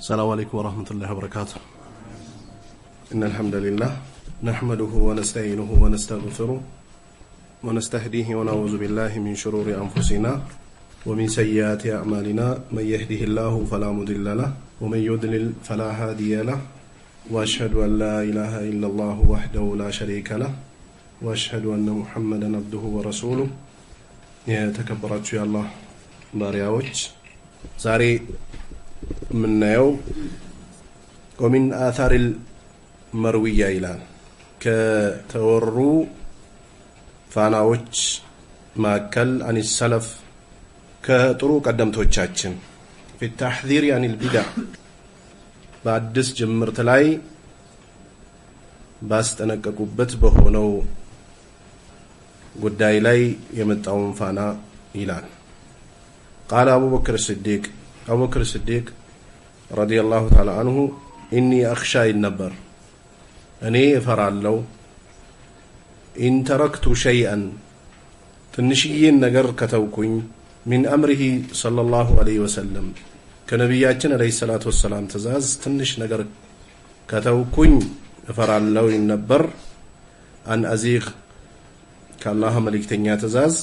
السلام عليكم ورحمة الله وبركاته. إن الحمد لله نحمده ونستعينه ونستغفره ونستهديه ونعوذ بالله من شرور أنفسنا ومن سيئات أعمالنا. من يهده الله فلا مضل له ومن يضلل فلا هادي له وأشهد أن لا إله إلا الله وحده لا شريك له وأشهد أن محمدا عبده ورسوله. يتكبرت يا الله بارياوج زاري من يوم ومن آثار المروية إلى كتورو فاناوج ماكل عن السلف كطرق قدمتوچاچن في التحذير عن البدع በአዲስ ጅምርት ላይ ባስጠነቀቁበት በሆነው ጉዳይ ላይ የመጣውን ፋና ይላል። قال أبو بكر الصديق رضي الله تعالى عنه إني أخشى النبر أني فرالو إن تركت شيئا تنشيين نجر كتوكين من أمره صلى الله عليه وسلم كنبياتنا عليه الصلاة والسلام تزاز تنش نجر كتوكين فرالو النبر أن أزيغ كالله ملك تنيا تزاز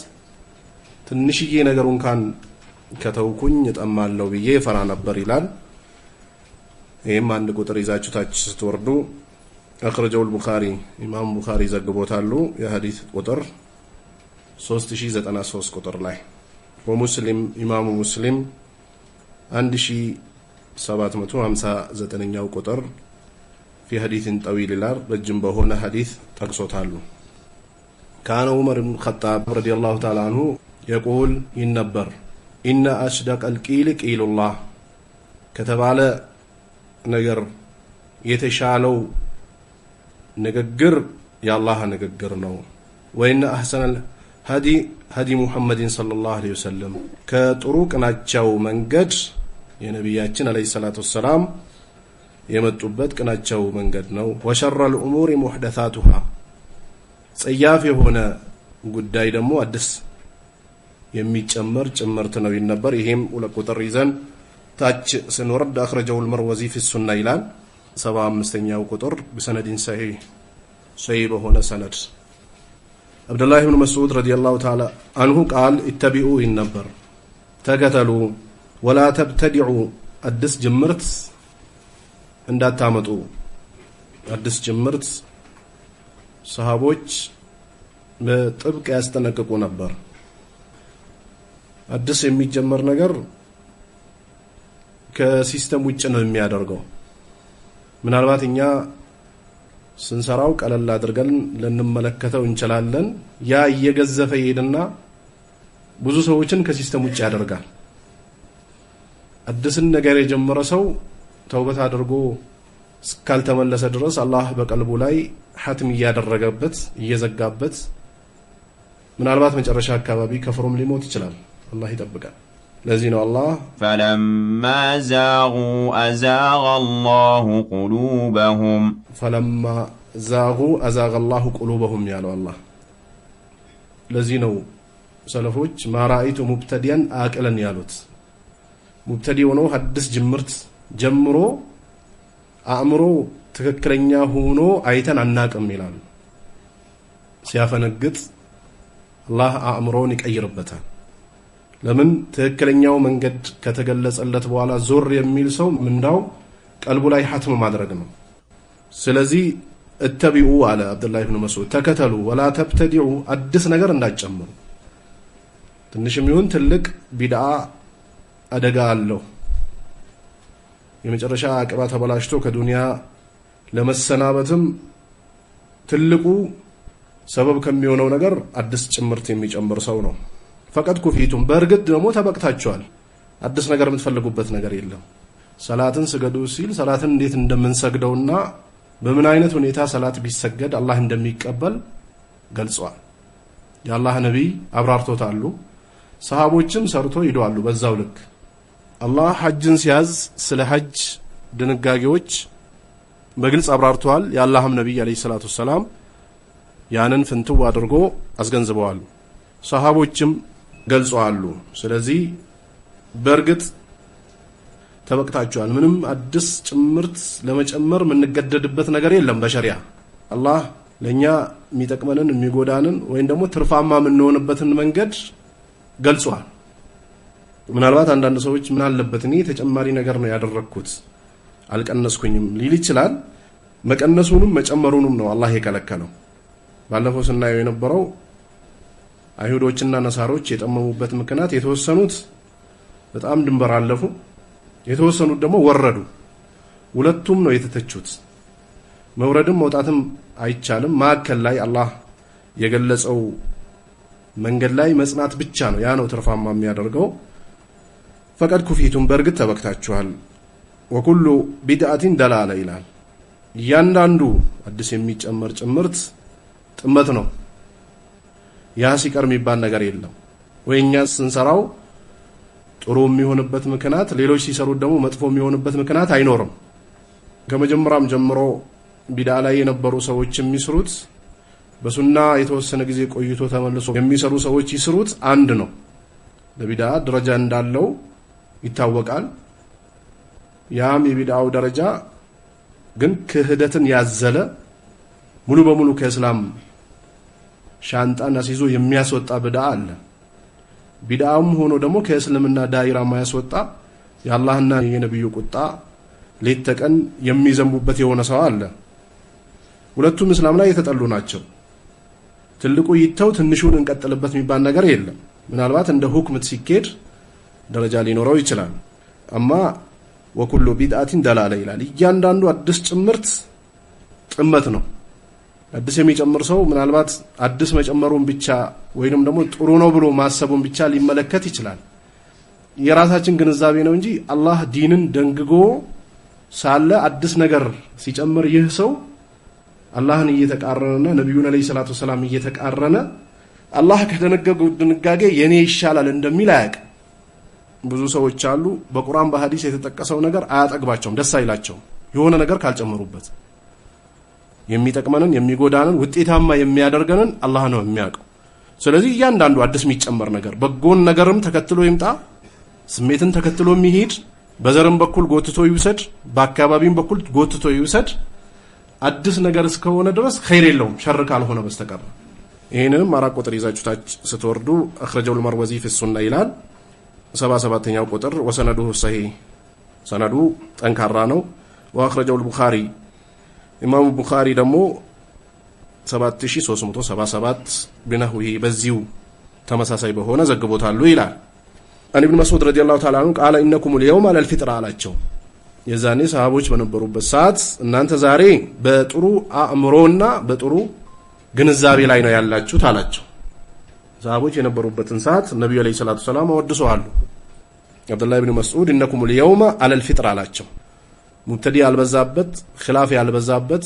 تنشيين نجرون كان كتوكين يتأمل لو بيه فرا نبر إلال إيم عند قطر إزاجو تاج ستوردو أخرجه البخاري إمام البخاري زقبوتالو يا حديث قطر 3093 قطر لاي ومسلم إمام مسلم 1759 قطر في حديث طويل لار رجم بهونه حديث تقصوتالو. كان عمر بن الخطاب رضي الله تعالى عنه يقول ينبر إن أصدق القيل قيل الله كتب على نجر يتشالو نجر يا الله نجرنا وإن أحسن الهدي هدي محمد صلى الله عليه وسلم كطرق ناتشاو منجد يا نبياتنا عليه الصلاة والسلام يمتوبت كناتشاو منجد نو وشر الأمور محدثاتها صياف هنا قداي دمو أدس ጨመርት ነው ይነበር። ይሄም ሁለት ቁጥር ይዘን ታች ስንወርድ أخرجه المروزي في السنة ይላል 75ኛው ቁጥር بسند صحيح በሆነ ሰነድ عبد الله بن مسعود رضي الله تعالى عنه قال اتبعوا ይነበር ተከተሉ ولا تبتدعوا አዲስ ጅምርት እንዳታመጡ። አዲስ ጅምርት ሰሃቦች በጥብቅ ያስጠነቅቁ ነበር። አዲስ የሚጀመር ነገር ከሲስተም ውጭ ነው የሚያደርገው። ምናልባት እኛ ስንሰራው ቀለል አድርገን ለንመለከተው እንችላለን። ያ እየገዘፈ ይሄድና ብዙ ሰዎችን ከሲስተም ውጭ ያደርጋል። አዲስን ነገር የጀመረ ሰው ተውበት አድርጎ እስካልተመለሰ ድረስ አላህ በቀልቡ ላይ ሐትም እያደረገበት እየዘጋበት ምናልባት መጨረሻ አካባቢ ከፍሮም ሊሞት ይችላል። الله يتبقى لذين الله فلما زاغوا أزاغ الله قلوبهم فلما زاغوا أزاغ الله قلوبهم يا الله لذين سلفوج ما رأيت مبتديا آكلا يالوت مبتدي ونو حدث جمرت جمرو أمرو تككرنيا هونو أيتن عناك أميلان سيافنقت الله أمرونك أي ربتان ለምን ትክክለኛው መንገድ ከተገለጸለት በኋላ ዞር የሚል ሰው ምንዳው ቀልቡ ላይ ሐትም ማድረግ ነው። ስለዚህ እተቢኡ አለ አብዱላህ ኢብኑ መስዑድ ተከተሉ ወላ ተብተዲዑ አዲስ ነገር እንዳትጨምሩ። ትንሽም ይሁን ትልቅ ቢድዓ አደጋ አለው። የመጨረሻ አቅባ ተበላሽቶ ከዱንያ ለመሰናበትም ትልቁ ሰበብ ከሚሆነው ነገር አዲስ ጭምርት የሚጨምር ሰው ነው። فقد كفيتم በርግጥ ደግሞ ተበቅታችኋል። አዲስ ነገር የምትፈልጉበት ነገር የለም። ሰላትን ስገዱ ሲል ሰላትን እንዴት እንደምንሰግደውና በምን አይነት ሁኔታ ሰላት ቢሰገድ አላህ እንደሚቀበል ገልጿል። የአላህ ነብይ አብራርቶታሉ። ሰሃቦችም ሰርቶ ይደዋሉ በዛው ልክ። አላህ ሐጅን ሲያዝ ስለ ሐጅ ድንጋጌዎች በግልጽ አብራርቷል። የአላህም ነብይ አለይሂ ሰላቱ ሰላም ያንን ፍንትው አድርጎ አስገንዝበዋል። ሰሃቦችም ገልጿሉ። ስለዚህ በርግጥ ተበቅታችኋል ምንም አዲስ ጭምርት ለመጨመር ምንገደድበት ነገር የለም በሸሪዓ አላህ ለኛ የሚጠቅመንን የሚጎዳንን ወይም ደግሞ ትርፋማ ምንሆንበትን መንገድ ገልጿል ምናልባት አንዳንድ ሰዎች ምን አለበት እኔ ተጨማሪ ነገር ነው ያደረኩት አልቀነስኩኝም ሊል ይችላል መቀነሱንም መጨመሩንም ነው አላህ የከለከለው ባለፈው ስናየው የነበረው አይሁዶችና ነሳሮች የጠመሙበት ምክንያት የተወሰኑት በጣም ድንበር አለፉ የተወሰኑት ደግሞ ወረዱ ሁለቱም ነው የተተቹት መውረድም መውጣትም አይቻልም ማከል ላይ አላህ የገለጸው መንገድ ላይ መጽናት ብቻ ነው ያ ነው ትርፋማ የሚያደርገው ፈቀድ ኩፊቱም በርግጥ ተበክታችኋል ወኩሉ ቢድዓቲን ደላላ ይላል ያንዳንዱ አዲስ የሚጨመር ጭምርት ጥመት ነው ያ ሲቀር የሚባል ነገር የለም ወይኛ ስንሰራው ጥሩ የሚሆንበት ምክንያት ሌሎች ሲሰሩት ደግሞ መጥፎ የሚሆንበት ምክንያት አይኖርም ከመጀመሪያም ጀምሮ ቢድዓ ላይ የነበሩ ሰዎች የሚስሩት በሱና የተወሰነ ጊዜ ቆይቶ ተመልሶ የሚሰሩ ሰዎች ይስሩት አንድ ነው ለቢድዓ ደረጃ እንዳለው ይታወቃል ያም የቢድዓው ደረጃ ግን ክህደትን ያዘለ ሙሉ በሙሉ ከእስላም ሻንጣን አስይዞ የሚያስወጣ ቢድዓ አለ ቢድዓም ሆኖ ደግሞ ከእስልምና ዳይራ ማያስወጣ የአላህና የነብዩ ቁጣ ሌት ተቀን የሚዘምቡበት የሆነ ሰው አለ ሁለቱም እስላም ላይ የተጠሉ ናቸው ትልቁ ይተው ትንሹን እንቀጥልበት የሚባል ነገር የለም ምናልባት እንደ ሁክም ሲኬድ ደረጃ ሊኖረው ይችላል አማ ወኩሉ ቢድዓቲን ደላላ ይላል እያንዳንዱ አዲስ ጭምርት ጥመት ነው አዲስ የሚጨምር ሰው ምናልባት አዲስ መጨመሩን ብቻ ወይንም ደግሞ ጥሩ ነው ብሎ ማሰቡን ብቻ ሊመለከት ይችላል የራሳችን ግንዛቤ ነው እንጂ አላህ ዲንን ደንግጎ ሳለ አዲስ ነገር ሲጨምር ይህ ሰው አላህን እየተቃረነና ነብዩን አለይሂ ሰላቱ ሰላም እየተቃረነ አላህ ከደነገገው ድንጋጌ የኔ ይሻላል እንደሚል አያቅ ብዙ ሰዎች አሉ በቁርአን በሐዲስ የተጠቀሰው ነገር አያጠግባቸውም ደስ አይላቸውም የሆነ ነገር ካልጨመሩበት የሚጠቅመንን የሚጎዳንን ውጤታማ የሚያደርገንን አላህ ነው የሚያውቀው ስለዚህ እያንዳንዱ አዲስ የሚጨመር ነገር በጎን ነገርም ተከትሎ ይምጣ ስሜትን ተከትሎ የሚሄድ በዘርም በኩል ጎትቶ ይውሰድ በአካባቢም በኩል ጎትቶ ይውሰድ አዲስ ነገር እስከሆነ ድረስ ኸይር የለውም ሸር ካልሆነ በስተቀር ይሄንንም አራት ቁጥር ይዛችሁ ታች ስትወርዱ አخرجው المروزي في السنه ይላል 77ኛው ቁጥር ወሰነዱ ሰሂህ ሰነዱ ጠንካራ ነው واخرجው البخاري ኢማሙ ቡኻሪ ደግሞ 7377 بنحوه በዚሁ ተመሳሳይ በሆነ ዘግቦታሉ ይላል አን ኢብኑ መስዑድ ረዲየላሁ ተዓላ ዐንሁ قال انكم اليوم على الفطر አላቸው የዛኔ ሰሃቦች በነበሩበት ሰዓት እናንተ ዛሬ በጥሩ አእምሮና በጥሩ ግንዛቤ ላይ ነው ያላችሁት አላቸው ሰሃቦች የነበሩበትን ሰዓት ነብዩ አለይሂ ሰላቱ ሰላም ወድሰዋል አብዱላህ ኢብኑ መስዑድ انكم اليوم على الفطر አላቸው ሙብተዲ ያልበዛበት ኺላፍ ያልበዛበት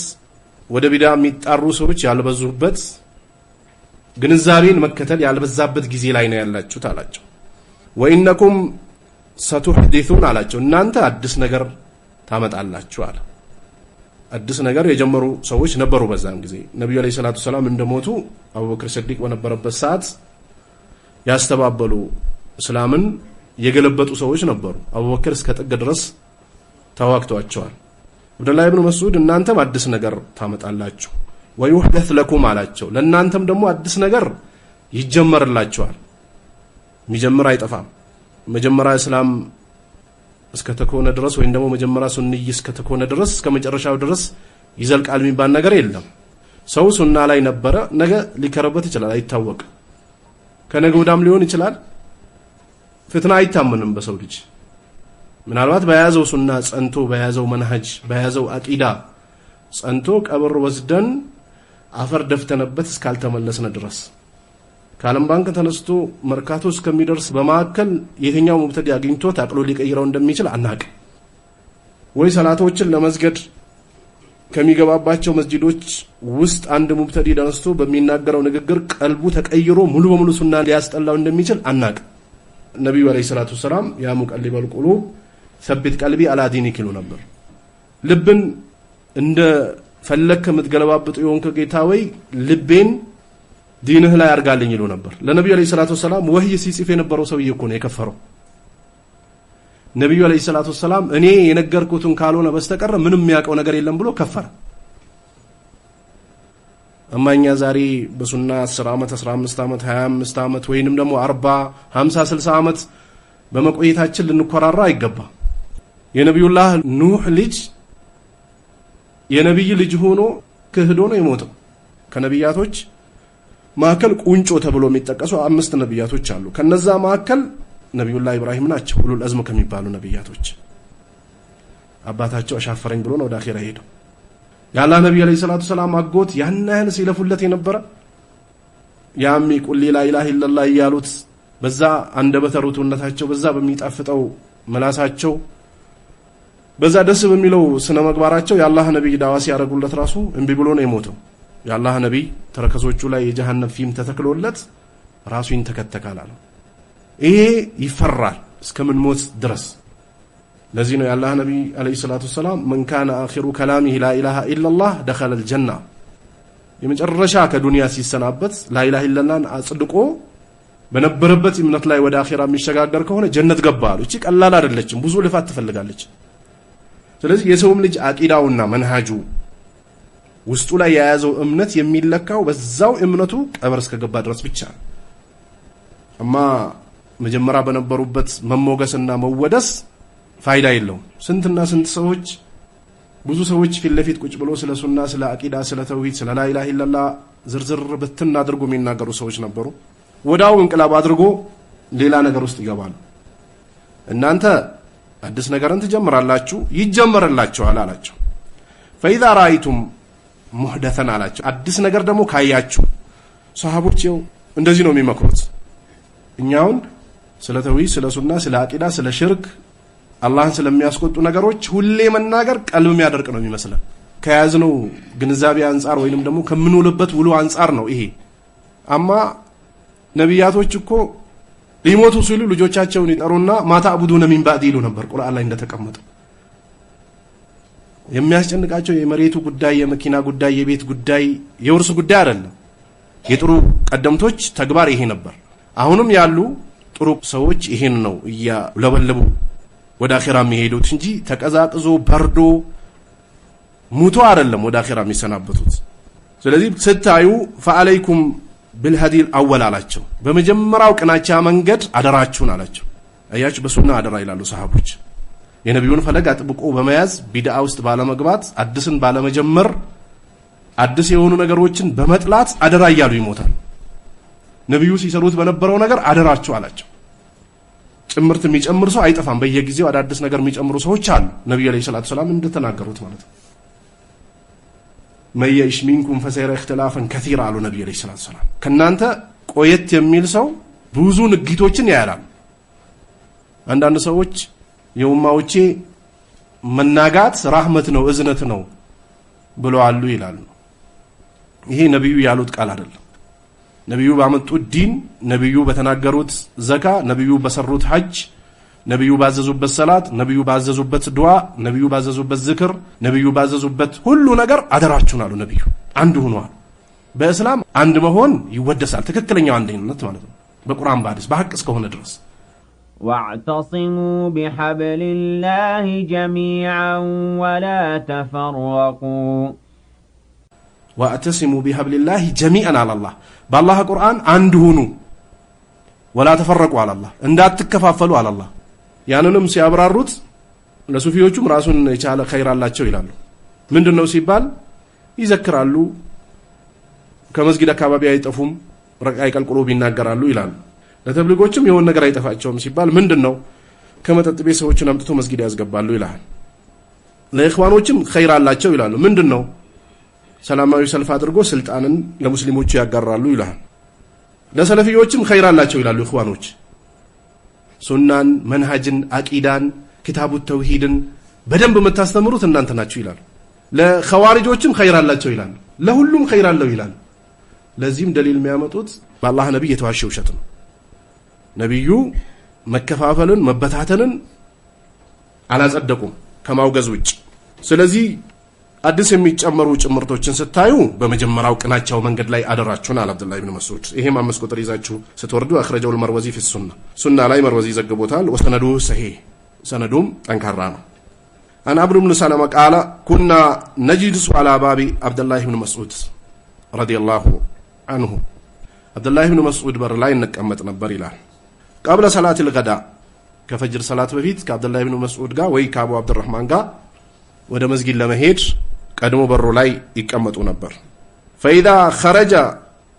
ወደ ቢድዓ የሚጣሩ ሰዎች ያልበዙበት ግንዛቤን መከተል ያልበዛበት ጊዜ ላይ ነው ያላችሁት አላቸው ወኢነኩም ሰቱህዲሱን አላቸው እናንተ አዲስ ነገር ታመጣላችሁ አለ አዲስ ነገር የጀመሩ ሰዎች ነበሩ በዛን ጊዜ ነብዩ አለይሂ ሰላቱ ሰላም እንደሞቱ አቡበክር ሲዲቅ በነበረበት ሰዓት ያስተባበሉ እስላምን የገለበጡ ሰዎች ነበሩ አቡበክር እስከ ጥግ ድረስ ተዋክቷቸዋል አብዱላህ ኢብኑ መስዑድ እናንተም አዲስ ነገር ታመጣላችሁ ወይሁደት ለኩም አላቸው ለእናንተም ደግሞ አዲስ ነገር ይጀመርላችኋል የሚጀምር አይጠፋም መጀመሪያ እስላም እስከተኮነ ድረስ ወይም ደግሞ መጀመሪያ ሱንይ እስከተኮነ ድረስ እስከመጨረሻው ድረስ ይዘልቃል የሚባል ነገር የለም ሰው ሱና ላይ ነበረ ነገ ሊከረበት ይችላል አይታወቅ ከነገ ወዳም ሊሆን ይችላል ፍትና አይታመንም በሰው ልጅ ምናልባት በያዘው ሱና ጸንቶ በያዘው መንሃጅ በያዘው አቂዳ ጸንቶ ቀብር ወስደን አፈር ደፍተነበት እስካልተመለስነ ድረስ ካለም ባንክ ተነስቶ መርካቶ እስከሚደርስ በማከል የትኛው ሙብተዲ አግኝቶ ታቅሎ ሊቀይረው እንደሚችል አናቅ ወይ ሰላቶችን ለመስገድ ከሚገባባቸው መስጂዶች ውስጥ አንድ ሙብተዲ ተነስቶ በሚናገረው ንግግር ቀልቡ ተቀይሮ ሙሉ በሙሉ ሱና ሊያስጠላው እንደሚችል አናቅ ነብዩ አለይሂ ሰላቱ ሰላም ያ ሙቀልበል ቁሉብ ثبت قلبي على دينك ይሉ ነበር ልብን እንደ ፈለክ ምትገለባብጥ የሆንከ ጌታ ወይ ልቤን ዲንህ ላይ አርጋልኝ ይሉ ነበር ለነብዩ አለይሂ ሰላቱ ሰላም ወህይ ሲጽፍ የነበረው ሰውዬ እኮ ነው የከፈረው ነብዩ አለይሂ ሰላቱ ሰላም እኔ የነገርኩትን ካልሆነ በስተቀር ምንም የሚያውቀው ነገር የለም ብሎ ከፈረ። እማኛ ዛሬ በሱና 10 ዓመት 15 ዓመት 25 ዓመት ወይንም ደግሞ 40 50 60 ዓመት በመቆየታችን ልንኮራራ አይገባ። የነብዩላህ ኑህ ልጅ የነብይ ልጅ ሆኖ ክህዶ ነው የሞተው። ከነብያቶች ማከል ቁንጮ ተብሎ የሚጠቀሱ 5 ነብያቶች አሉ። ከነዛ ማከል ነብዩላህ ኢብራሂም ናቸው ኡሉል አዝም ከሚባሉ ነብያቶች። አባታቸው አሻፈረኝ ብሎ ነው ወደ አኺራ ሄደው። ያላህ ነብይ አለይሂ ሰላቱ ሰላም አጎት ያን ያህል ሲለፉለት የነበረ ያሚ ቁል ላ ኢላሃ ኢላላህ ያሉት በዛ አንደበተ ርቱዕነታቸው በዛ በሚጣፍጠው መላሳቸው በዛ ደስ በሚለው ስነ ምግባራቸው ያላህ ነብይ ዳዋ ሲያደርጉለት ራሱ እንቢ ብሎ ነው የሞተው። ያላህ ነብይ ተረከዞቹ ላይ የጀሃነም ፊም ተተክሎለት ራሱ ይንተከተካል አለ። ይሄ ይፈራል እስከምን ሞት ድረስ። ለዚህ ነው ያላህ ነብይ አለይሂ ሰላቱ ሰላም من كان اخر كلامه لا اله الا الله دخل الجنه የመጨረሻ ከዱንያ ሲሰናበት ላ ኢላሃ ኢላላህን አጽድቆ በነበረበት እምነት ላይ ወደ አኺራ የሚሸጋገር ከሆነ ጀነት ገባ አሉ። እቺ ቀላል አይደለችም፣ ብዙ ልፋት ትፈልጋለች። ስለዚህ የሰውም ልጅ አቂዳውና መንሃጁ ውስጡ ላይ የያዘው እምነት የሚለካው በዛው እምነቱ ቀብር እስከገባ ድረስ ብቻ። እማ መጀመሪያ በነበሩበት መሞገስና መወደስ ፋይዳ የለውም። ስንትና ስንት ሰዎች ብዙ ሰዎች ፊት ለፊት ቁጭ ብሎ ስለ ሱና ስለ አቂዳ ስለ ተውሂድ ስለ ላ ኢላሃ ኢላላህ ዝርዝር በትን አድርጎ የሚናገሩ ሰዎች ነበሩ። ወዳው እንቅላብ አድርጎ ሌላ ነገር ውስጥ ይገባሉ። እናንተ አዲስ ነገርን ትጀምራላችሁ ይጀመርላችኋል አላቸው። فاذا رايتم محدثا አላቸው። አዲስ ነገር ደግሞ ካያችሁ ሱሐቦች እንደዚህ ነው የሚመክሩት። እኛውን ስለ ተውሂድ ስለ ሱና ስለ አቂዳ ስለ ሽርክ አላህን ስለሚያስቆጡ ነገሮች ሁሌ መናገር ቀልብ የሚያደርቅ ነው የሚመስለው። ከያዝነው ግንዛቤ አንፃር ወይንም ደግሞ ከምንውልበት ውሎ አንፃር ነው ይሄ። አማ ነብያቶች እኮ ሊሞቱ ሲሉ ልጆቻቸውን ይጠሩና ማታ አቡዱነ ሚን ባዕድ ይሉ ነበር። ቁርአን ላይ እንደተቀመጠው የሚያስጨንቃቸው የመሬቱ ጉዳይ፣ የመኪና ጉዳይ፣ የቤት ጉዳይ፣ የውርስ ጉዳይ አይደለም። የጥሩ ቀደምቶች ተግባር ይሄ ነበር። አሁንም ያሉ ጥሩ ሰዎች ይሄን ነው እያለበለቡ ወደ አኺራ የሚሄዱት እንጂ ተቀዛቅዞ በርዶ ሙቶ አይደለም ወደ አኺራ የሚሰናበቱት። ስለዚህ ስታዩ ፈአለይኩም بالهدي الاول አላቸው። በመጀመሪያው ቅናቻ መንገድ አደራችሁን አላቸው። አያችሁ በሱና አደራ ይላሉ ሰሃቦች። የነብዩን ፈለግ አጥብቆ በመያዝ ቢድዓ ውስጥ ባለመግባት አዲስን ባለመጀመር አዲስ የሆኑ ነገሮችን በመጥላት አደራ እያሉ ይሞታል። ነብዩ ሲሰሩት በነበረው ነገር አደራችሁ አላቸው። ጭምርት የሚጨምር ሰው አይጠፋም። በየጊዜው አዳዲስ ነገር የሚጨምሩ ሰዎች አሉ። ነብዩ አለይሂ ሰላቱ ሰላም እንደተናገሩት ማለት ነው። መየሽ ሚንኩም ፈሰይረ اختلافን كثير አሉ ነብዩ አለይሂ ሰላቱ ሰላም። ከናንተ ቆየት የሚል ሰው ብዙ ንግቶችን ያያላል። አንዳንድ ሰዎች የኡማዎቼ መናጋት ረህመት ነው እዝነት ነው ብለዋል ይላሉ። ይሄ ነብዩ ያሉት ቃል አይደለም። ነብዩ ባመጡት ዲን፣ ነብዩ በተናገሩት ዘካ፣ ነብዩ በሰሩት ሐጅ፣ ነብዩ ባዘዙበት ሰላት፣ ነብዩ ባዘዙበት ዱዓ፣ ነብዩ ባዘዙበት ዝክር፣ ነብዩ ባዘዙበት ሁሉ ነገር አደራችሁን አሉ። ነብዩ አንድ ሆነዋል። በእስላም አንድ መሆን ይወደሳል። ትክክለኛው አንድነት ማለት ነው። በቁርአን በሐዲስ በሐቅ እስከሆነ ድረስ واعتصموا بحبل الله جميعا ولا تفرقوا واعتصموا بحبل الله جميعا على الله بالله قرآن አንድ ሁኑ ولا تفرقوا على الله እንዳትከፋፈሉ على الله ያንንም ሲያብራሩት ለሱፊዮቹም ራሱን የቻለ ኸይር አላቸው ይላሉ። ምንድነው ሲባል ይዘክራሉ፣ ከመስጊድ አካባቢ አይጠፉም፣ ረቃይ ቀልቁሎ ቢናገራሉ ይላሉ። ለተብሊጎችም የሆነ ነገር አይጠፋቸውም ሲባል ምንድነው ከመጠጥ ቤት ሰዎችን አምጥቶ መስጊድ ያስገባሉ ይላል። ለኢኽዋኖችም ኸይር አላቸው ይላሉ። ምንድነው ሰላማዊ ሰልፍ አድርጎ ስልጣንን ለሙስሊሞች ያጋራሉ ይላል። ለሰለፊዮችም ኸይር አላቸው ይላሉ ኢኽዋኖች። ሱናን፣ መንሃጅን፣ አቂዳን፣ ኪታቡ ተውሂድን በደንብ የምታስተምሩት እናንተ ናችሁ ይላሉ። ለኸዋሪጆችም ኸይር አላቸው ይላሉ። ለሁሉም ኸይር አለው ይላሉ። ለዚህም ደሊል የሚያመጡት በአላህ ነብይ የተዋሸ ውሸት ነው። ነብዩ መከፋፈልን መበታተንን አላጸደቁም ከማውገዝ ውጭ። ስለዚህ አዲስ የሚጨመሩ ጭምርቶችን ስታዩ በመጀመሪያው ቅናቻው መንገድ ላይ አደራችሁን አለ አብዱላህ ኢብኑ መስዑድ። ይሄም 5 ቁጥር ይዛችሁ ስትወርዱ አخرجው المروزي في السنه ሱና ላይ መርወዚ ዘግቦታል። ወሰነዱ ሰሂህ ሰነዱም ጠንካራ ነው። عن عمرو بن سلمة قال كنا نجلس على باب عبد الله بن مسعود رضي الله عنه عبد الله بن مسعود በር ላይ እንቀመጥ ነበር ይላል። قبل صلاة الغداء ከፈጅር ሰላት በፊት ከአብድ الله بن مسعود ጋር ወይ ከአቡ አብዱራህማን ጋር ወደ መስጊድ ለመሄድ ቀድሞ በሩ ላይ ይቀመጡ ነበር። فإذا خرج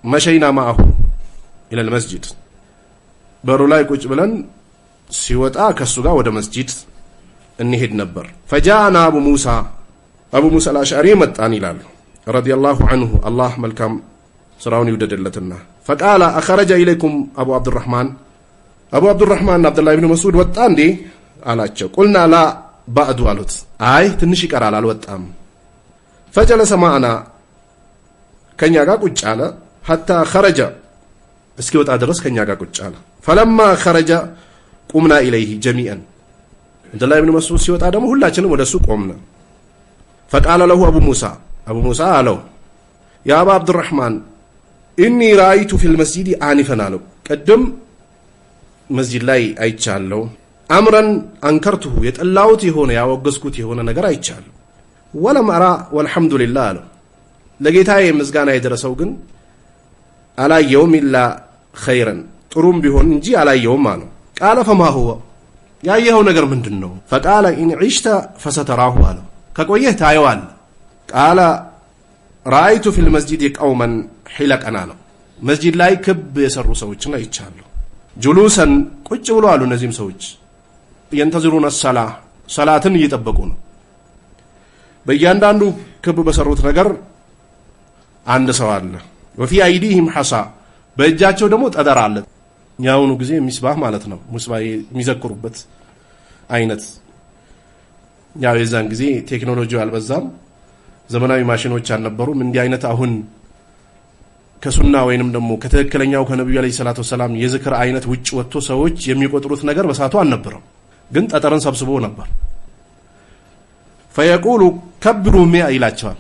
مشينا معه إلى المسجد በሩ ላይ ቁጭ ብለን ሲወጣ ከሱ ጋር ወደ መስጂድ እንሄድ ነበር። فجاءنا ابو موسى الاشعري መጣን ይላል رضي الله عنه الله መልካም ስራውን ይወደደለትና فقال اخرج اليكم ابو عبد الرحمن عبد الله بن مسعود ወጣ እንዴ አላቸው። قلنا لا بعد አሉት። አይ ትንሽ ይቀራል አልወጣም። فجلس معنا ከኛ ጋር ቁጭ አለ حتى خرج እስኪወጣ ድረስ ከኛ ጋር ቁጭ አለ። فلما خرج قمنا اليه جميعا عبد الله بن مسعود ሲወጣ ደግሞ ሁላችንም ወደሱ ቆምና فقال له ابو موسى አለው يا ابا عبد الرحمن اني رايت في المسجد آنفا አለው ቀደም መስጂድ ላይ አይቻለሁ امرا انكرته የጠላውት የሆነ ያወገዝኩት የሆነ ነገር አይቻለሁ ولم ارى والحمد لله አለው ለጌታዬ ምስጋና የደረሰው ግን አላየውም ኢላ خيرا ጥሩም ቢሆን እንጂ አላየውም አለው። قال فما هو ያየኸው ነገር ምንድነው? فقال ان عشت فستراه አለው ከቆየህ ታየዋል። قال رايت في المسجد قوما حلقا አለው መስጂድ ላይ ክብ የሰሩ ሰዎችን አይቻለሁ። جلوسا ቁጭ ብለው አሉ እነዚህም ሰዎች ينتظرون الصلاه ሰላትን እየጠበቁ ነው። በእያንዳንዱ ክብ በሰሩት ነገር አንድ ሰው አለ። وفي ايديهم حصى በእጃቸው ደግሞ ጠጠር አለ። ያውኑ ጊዜ ሚስባህ ማለት ነው። ሙስባህ የሚዘክሩበት አይነት ያው የዛን ጊዜ ቴክኖሎጂው አልበዛም፣ ዘመናዊ ማሽኖች አልነበሩም። እንዲህ አይነት አሁን ከሱና ወይንም ደግሞ ከትክክለኛው ከነብዩ አለይሂ ሰላቱ ወሰለም የዝክር አይነት ውጭ ወጥቶ ሰዎች የሚቆጥሩት ነገር በሳቱ አልነበረም፣ ግን ጠጠርን ሰብስቦ ነበር። فيقول كبروا 100 ይላቸዋል።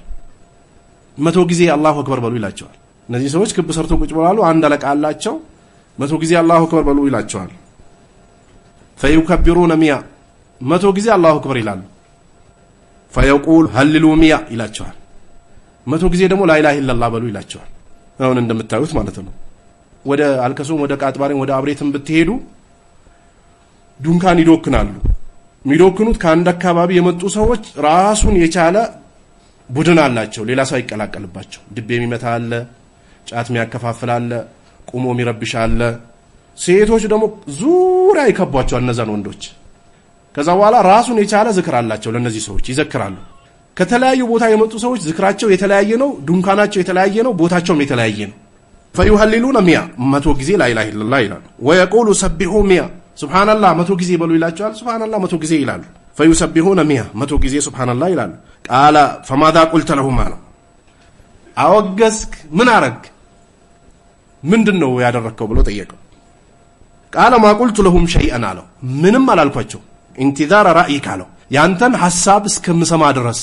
100 ጊዜ አላሁ አክበር በሉ ይላቸዋል። እነዚህ ሰዎች ክብ ሰርተው ቁጭ ብለዋል። አንድ አለቃ አላቸው። 100 ጊዜ አላሁ አክበር በሉ ይላቸዋል። فيكبرون 100 ጊዜ አላሁ አክበር ይላሉ። فيقول هللوا 100 ይላቸዋል። 100 ጊዜ ደግሞ ላ ኢላሃ ኢላላህ በሉ ይላቸዋል። አሁን እንደምታዩት ማለት ነው። ወደ አልከሶም ወደ ቃጥባሬም ወደ አብሬትም ብትሄዱ ዱንካን ይዶክናሉ። የሚዶክኑት ከአንድ አካባቢ የመጡ ሰዎች ራሱን የቻለ ቡድን አላቸው። ሌላ ሰው ይቀላቀልባቸው። ድብ የሚመታ አለ፣ ጫት የሚያከፋፍል አለ፣ ቁሞ የሚረብሽ አለ። ሴቶች ደግሞ ዙሪያ ይከቧቸዋል እነዛን ወንዶች። ከዛ በኋላ ራሱን የቻለ ዝክር አላቸው። ለነዚህ ሰዎች ይዘክራሉ። ከተለያዩ ቦታ የመጡ ሰዎች ዝክራቸው የተለያየ ነው፣ ዱንካናቸው የተለያየ ነው፣ ቦታቸውም የተለያየ ነው። فيهللون 100 ጊዜ لا اله الا الله ይላሉ። ويقول سبحوا 100 ሱብሃንአላህ 100 ጊዜ በሉ ይላቸዋል። ሱብሃንአላህ 100 ጊዜ ይላሉ። فيسبحون 100 ጊዜ ሱብሃንአላህ ይላሉ። قال فماذا قلت لهم አለው አወገዝክ ምን አረግ ምንድነው ያደረከው ብሎ ጠየቀው። قال ما قلت لهم شيئا አለው ምንም አላልኳቸው። انتظار رايك አለው ያንተን ሐሳብ እስከምሰማ ድረስ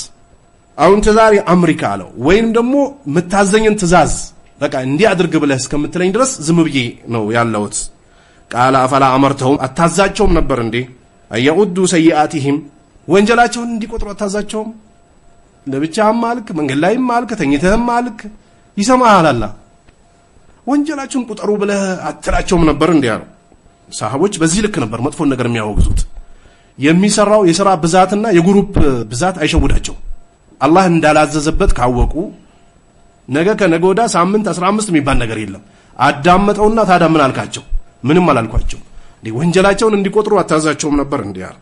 አው انتظار امرك አለው ወይንም ደግሞ መታዘኝን ትእዛዝ በቃ እንዲህ አድርግ ብለህ እስከምትለኝ ድረስ ዝም ብዬ ነው ያለሁት። قال افلا امرتهم አታዛቸውም ነበር እንዴ ايعدوا سيئاتهم ወንጀላቸውን እንዲቆጥሩ አታዛቸውም? ለብቻህም ማልክ መንገድ ላይም ማልክ ተኝተህም ማልክ ይሰማሃል አላህ። ወንጀላቸውን ቁጠሩ ብለህ አትላቸውም ነበር እንዴ አለው። ሰሃቦች በዚህ ልክ ነበር መጥፎ ነገር የሚያወግዙት። የሚሰራው የሥራ ብዛትና የግሩፕ ብዛት አይሸውዳቸው። አላህ እንዳላዘዘበት ካወቁ ነገ ከነገ ወዳ ሳምንት 15 የሚባል ነገር የለም። አዳመጠውና ታዲያ ምን አልካቸው? ምንም አላልኳቸው። ወንጀላቸውን እንዲቆጥሩ አታዛቸውም ነበር እንዴ አለ።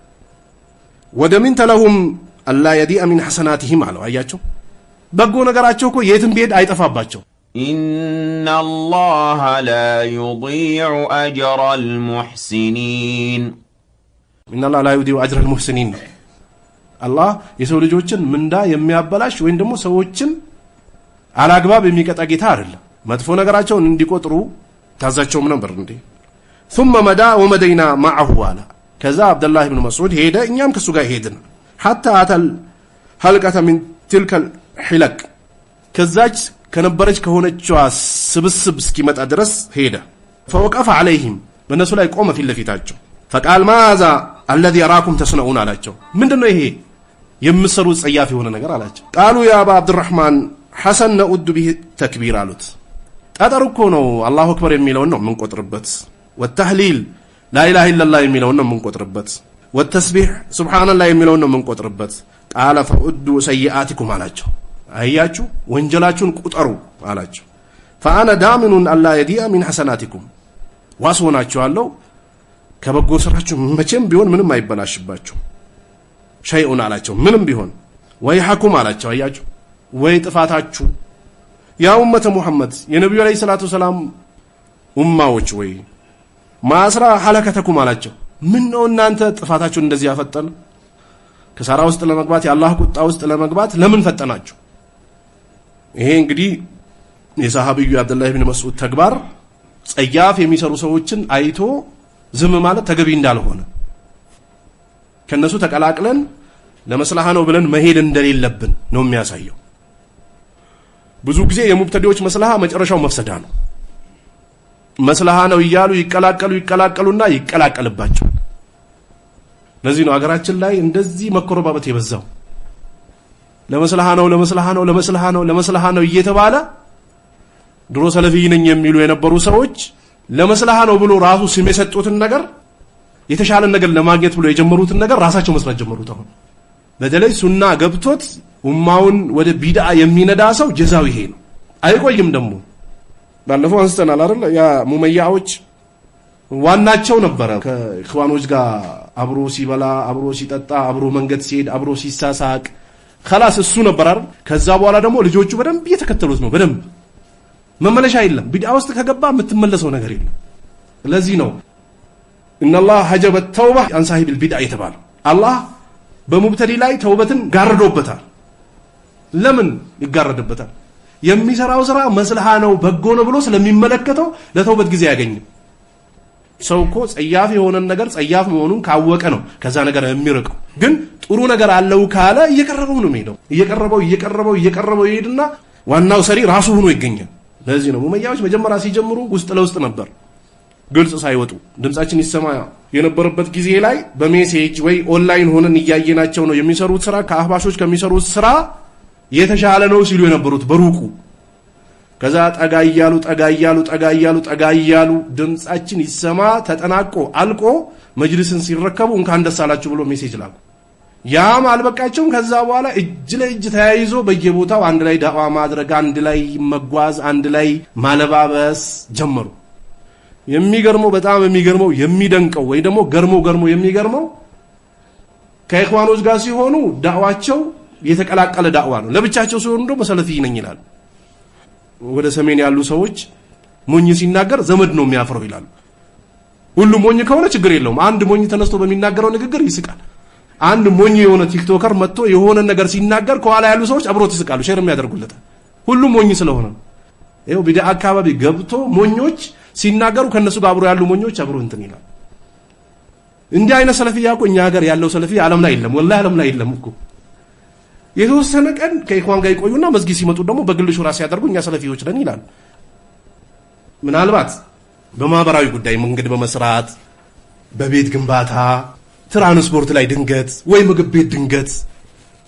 ወደምን ተለሁም አላ يديء من حسناتهم አለው። አያቸው በጎ ነገራቸው እኮ የትም ቢሄድ አይጠፋባቸው። إن الله لا يضيع أجر المحسنين إن الله لا يضيع أجر المحسنين الله የሰው ልጆችን ምንዳ የሚያበላሽ ወይም ደግሞ ሰዎችን አላግባብ የሚቀጣ ጌታ አይደለም። መጥፎ ነገራቸውን እንዲቆጥሩ ታዛቸውም ነበር እንዴ። ثم مدى ومدينا معه على كذا عبد الله بن مسعود ሄደ እኛም ከሱ ጋር ሄድን حتى أتى الحلقة من تلك الحلق ከዛች ከነበረች ከሆነችዋ ስብስብ እስኪመጣ ድረስ ሄደ። فوقف عليهم በእነሱ ላይ ቆመ ፊት ለፊታቸው። فقال ماذا الذي يراكم تصنعون አላቸው ምንድነው ይሄ የምትሰሩት ጸያፍ የሆነ ነገር አላቸው قالوا يا ابا عبد الرحمن حسن نؤد به تكبير አሉት ጠጠር እኮ ነው አላሁ አክበር የሚለው ነው የምንቆጥርበት والتهليل لا اله الا الله የሚለው ነው የምንቆጥርበት والتسبيح سبحان الله የሚለው ነው የምንቆጥርበት قال فعدوا سيئاتكم አላቸው አያችሁ ወንጀላችሁን ቁጠሩ አላቸው فانا ضامن الله يضيع من حسناتكم ዋስሆናችኋለሁ ከበጎ ስራችሁ መቼም ቢሆን ምንም አይበላሽባችሁ ሸይኡን አላቸው ምንም ቢሆን ወይ ሐኩም አላቸው አያችሁ ወይ ጥፋታችሁ ያ ኡመተ ሙሐመድ የነብዩ አለይሂ ሰላቱ ሰላም ኡማዎች ወይ ማስራ ሐለከተኩም አላቸው ምን ነው እናንተ ጥፋታችሁን እንደዚህ ያፈጠን ከሳራ ውስጥ ለመግባት የአላህ ቁጣ ውስጥ ለመግባት ለምን ፈጠናችሁ ይሄ እንግዲህ የሰሃቢዩ አብዱላህ ኢብኑ መስዑድ ተግባር ጸያፍ የሚሰሩ ሰዎችን አይቶ ዝም ማለት ተገቢ እንዳልሆነ ከነሱ ተቀላቅለን ለመስላሃ ነው ብለን መሄድ እንደሌለብን ነው የሚያሳየው ብዙ ጊዜ የሙብተዲዎች መስላሃ መጨረሻው መፍሰዳ ነው መስላሃ ነው ይያሉ ይቀላቀሉና ይቀላቀልባቸው ለዚህ ነው አገራችን ላይ እንደዚህ መኮረባበት የበዛው ለመስላሃ ነው እየተባለ ድሮ ሰለፊይ ነኝ የሚሉ የነበሩ ሰዎች ለመስላሃ ነው ብሎ ራሱ ስም የሰጡትን ነገር የተሻለ ነገር ለማግኘት ብሎ የጀመሩትን ነገር ራሳቸው መስራት ጀመሩት አሁን በተለይ ሱና ገብቶት ኡማውን ወደ ቢድዓ የሚነዳ ሰው ጀዛው ይሄ ነው አይቆይም ደግሞ ባለፈው አንስተናል አይደል ያ ሙመያዎች ዋናቸው ነበረ ከኢኽዋኖች ጋር አብሮ ሲበላ አብሮ ሲጠጣ አብሮ መንገድ ሲሄድ አብሮ ሲሳሳቅ خلاص እሱ ነበር አይደል ከዛ በኋላ ደግሞ ልጆቹ በደንብ እየተከተሉት ነው በደንብ መመለሻ የለም ቢድዓ ውስጥ ከገባ የምትመለሰው ነገር የለም ለዚህ ነው ان الله حجب التوبه عن صاحب البدع የተባለው አላህ በሙብተዲ ላይ ተውበትን ጋርዶበታል ለምን ይጋረድበታል የሚሰራው ስራ መስለሃ ነው በጎ ነው ብሎ ስለሚመለከተው ለተውበት ጊዜ ያገኝም ሰው እኮ ጸያፍ የሆነ ነገር ጸያፍ መሆኑን ካወቀ ነው ከዛ ነገር የሚርቀው ግን ጥሩ ነገር አለው ካለ እየቀረበው ነው የሚሄደው እየቀረበው ይሄድና ዋናው ሰሪ ራሱ ሆኖ ይገኛል ለዚህ ነው ሙመያዎች መጀመሪያ ሲጀምሩ ውስጥ ለውስጥ ነበር ግልጽ ሳይወጡ ድምጻችን ይሰማ የነበረበት ጊዜ ላይ በሜሴጅ ወይ ኦንላይን ሆነን እያየናቸው ነው የሚሰሩት ስራ ከአህባሾች ከሚሰሩት ስራ የተሻለ ነው ሲሉ የነበሩት በሩቁ ከዛ ጠጋ እያሉ ድምጻችን ይሰማ ተጠናቆ አልቆ መጅልስን ሲረከቡ እንኳን ደስ አላችሁ ብሎ ሜሴጅ ላኩ ያም አልበቃቸውም ከዛ በኋላ እጅ ለእጅ ተያይዞ በየቦታው አንድ ላይ ዳዋ ማድረግ አንድ ላይ መጓዝ አንድ ላይ ማለባበስ ጀመሩ የሚገርመው በጣም የሚገርመው የሚደንቀው ወይ ደግሞ ገርሞ የሚገርመው ከኢኽዋኖች ጋር ሲሆኑ ዳዋቸው የተቀላቀለ ዳዋ ነው ለብቻቸው ሲሆኑ ደግሞ ሰለፊይ ነኝ ይላሉ ወደ ሰሜን ያሉ ሰዎች ሞኝ ሲናገር ዘመድ ነው የሚያፈረው ይላሉ ሁሉም ሞኝ ከሆነ ችግር የለውም አንድ ሞኝ ተነስቶ በሚናገረው ንግግር ይስቃል አንድ ሞኝ የሆነ ቲክቶከር መጥቶ የሆነ ነገር ሲናገር ከኋላ ያሉ ሰዎች አብሮት ይስቃሉ ሼር የሚያደርጉለታል ሁሉም ሞኝ ስለሆነ ይሄው ቢድዓ አካባቢ ገብቶ ሞኞች ሲናገሩ ከነሱ ጋር አብሮ ያሉ ሞኞች አብሮ እንትን ይላል እንዲህ አይነት ሰለፊያ እኮ እኛ ሀገር ያለው ሰለፊ ዓለም ላይ የለም ወላሂ ዓለም ላይ የለም እኮ የተወሰነ ቀን ከኢኽዋን ጋር ይቆዩና መስጊድ ሲመጡ ደግሞ በግል ሹራ ሲያደርጉ እኛ ሰለፊዎች ነን ይላል ምናልባት በማህበራዊ ጉዳይ መንገድ በመስራት በቤት ግንባታ ትራንስፖርት ላይ ድንገት ወይ ምግብ ቤት ድንገት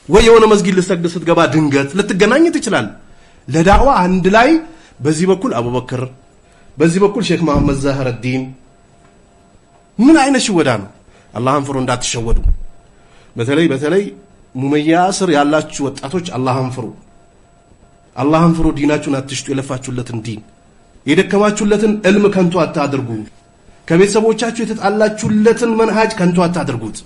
ወይ የሆነ መስጊድ ልትሰግድ ስትገባ ድንገት ልትገናኝ ትችላል ለዳዋ አንድ ላይ በዚህ በኩል አቡበክር በዚህ በኩል ሼክ መሐመድ ዛህረዲን ምን አይነት ሽወዳ ነው አላህን ፍሩ እንዳትሸወዱ በተለይ ሙመያ ስር ያላችሁ ወጣቶች አላህን ፍሩ ዲናችሁን አትሽጡ የለፋችሁለትን ዲን የደከማችሁለትን ዕልም ከንቱ አታድርጉ ከቤተሰቦቻችሁ የተጣላችሁለትን መንሃጅ ከንቱ አታድርጉት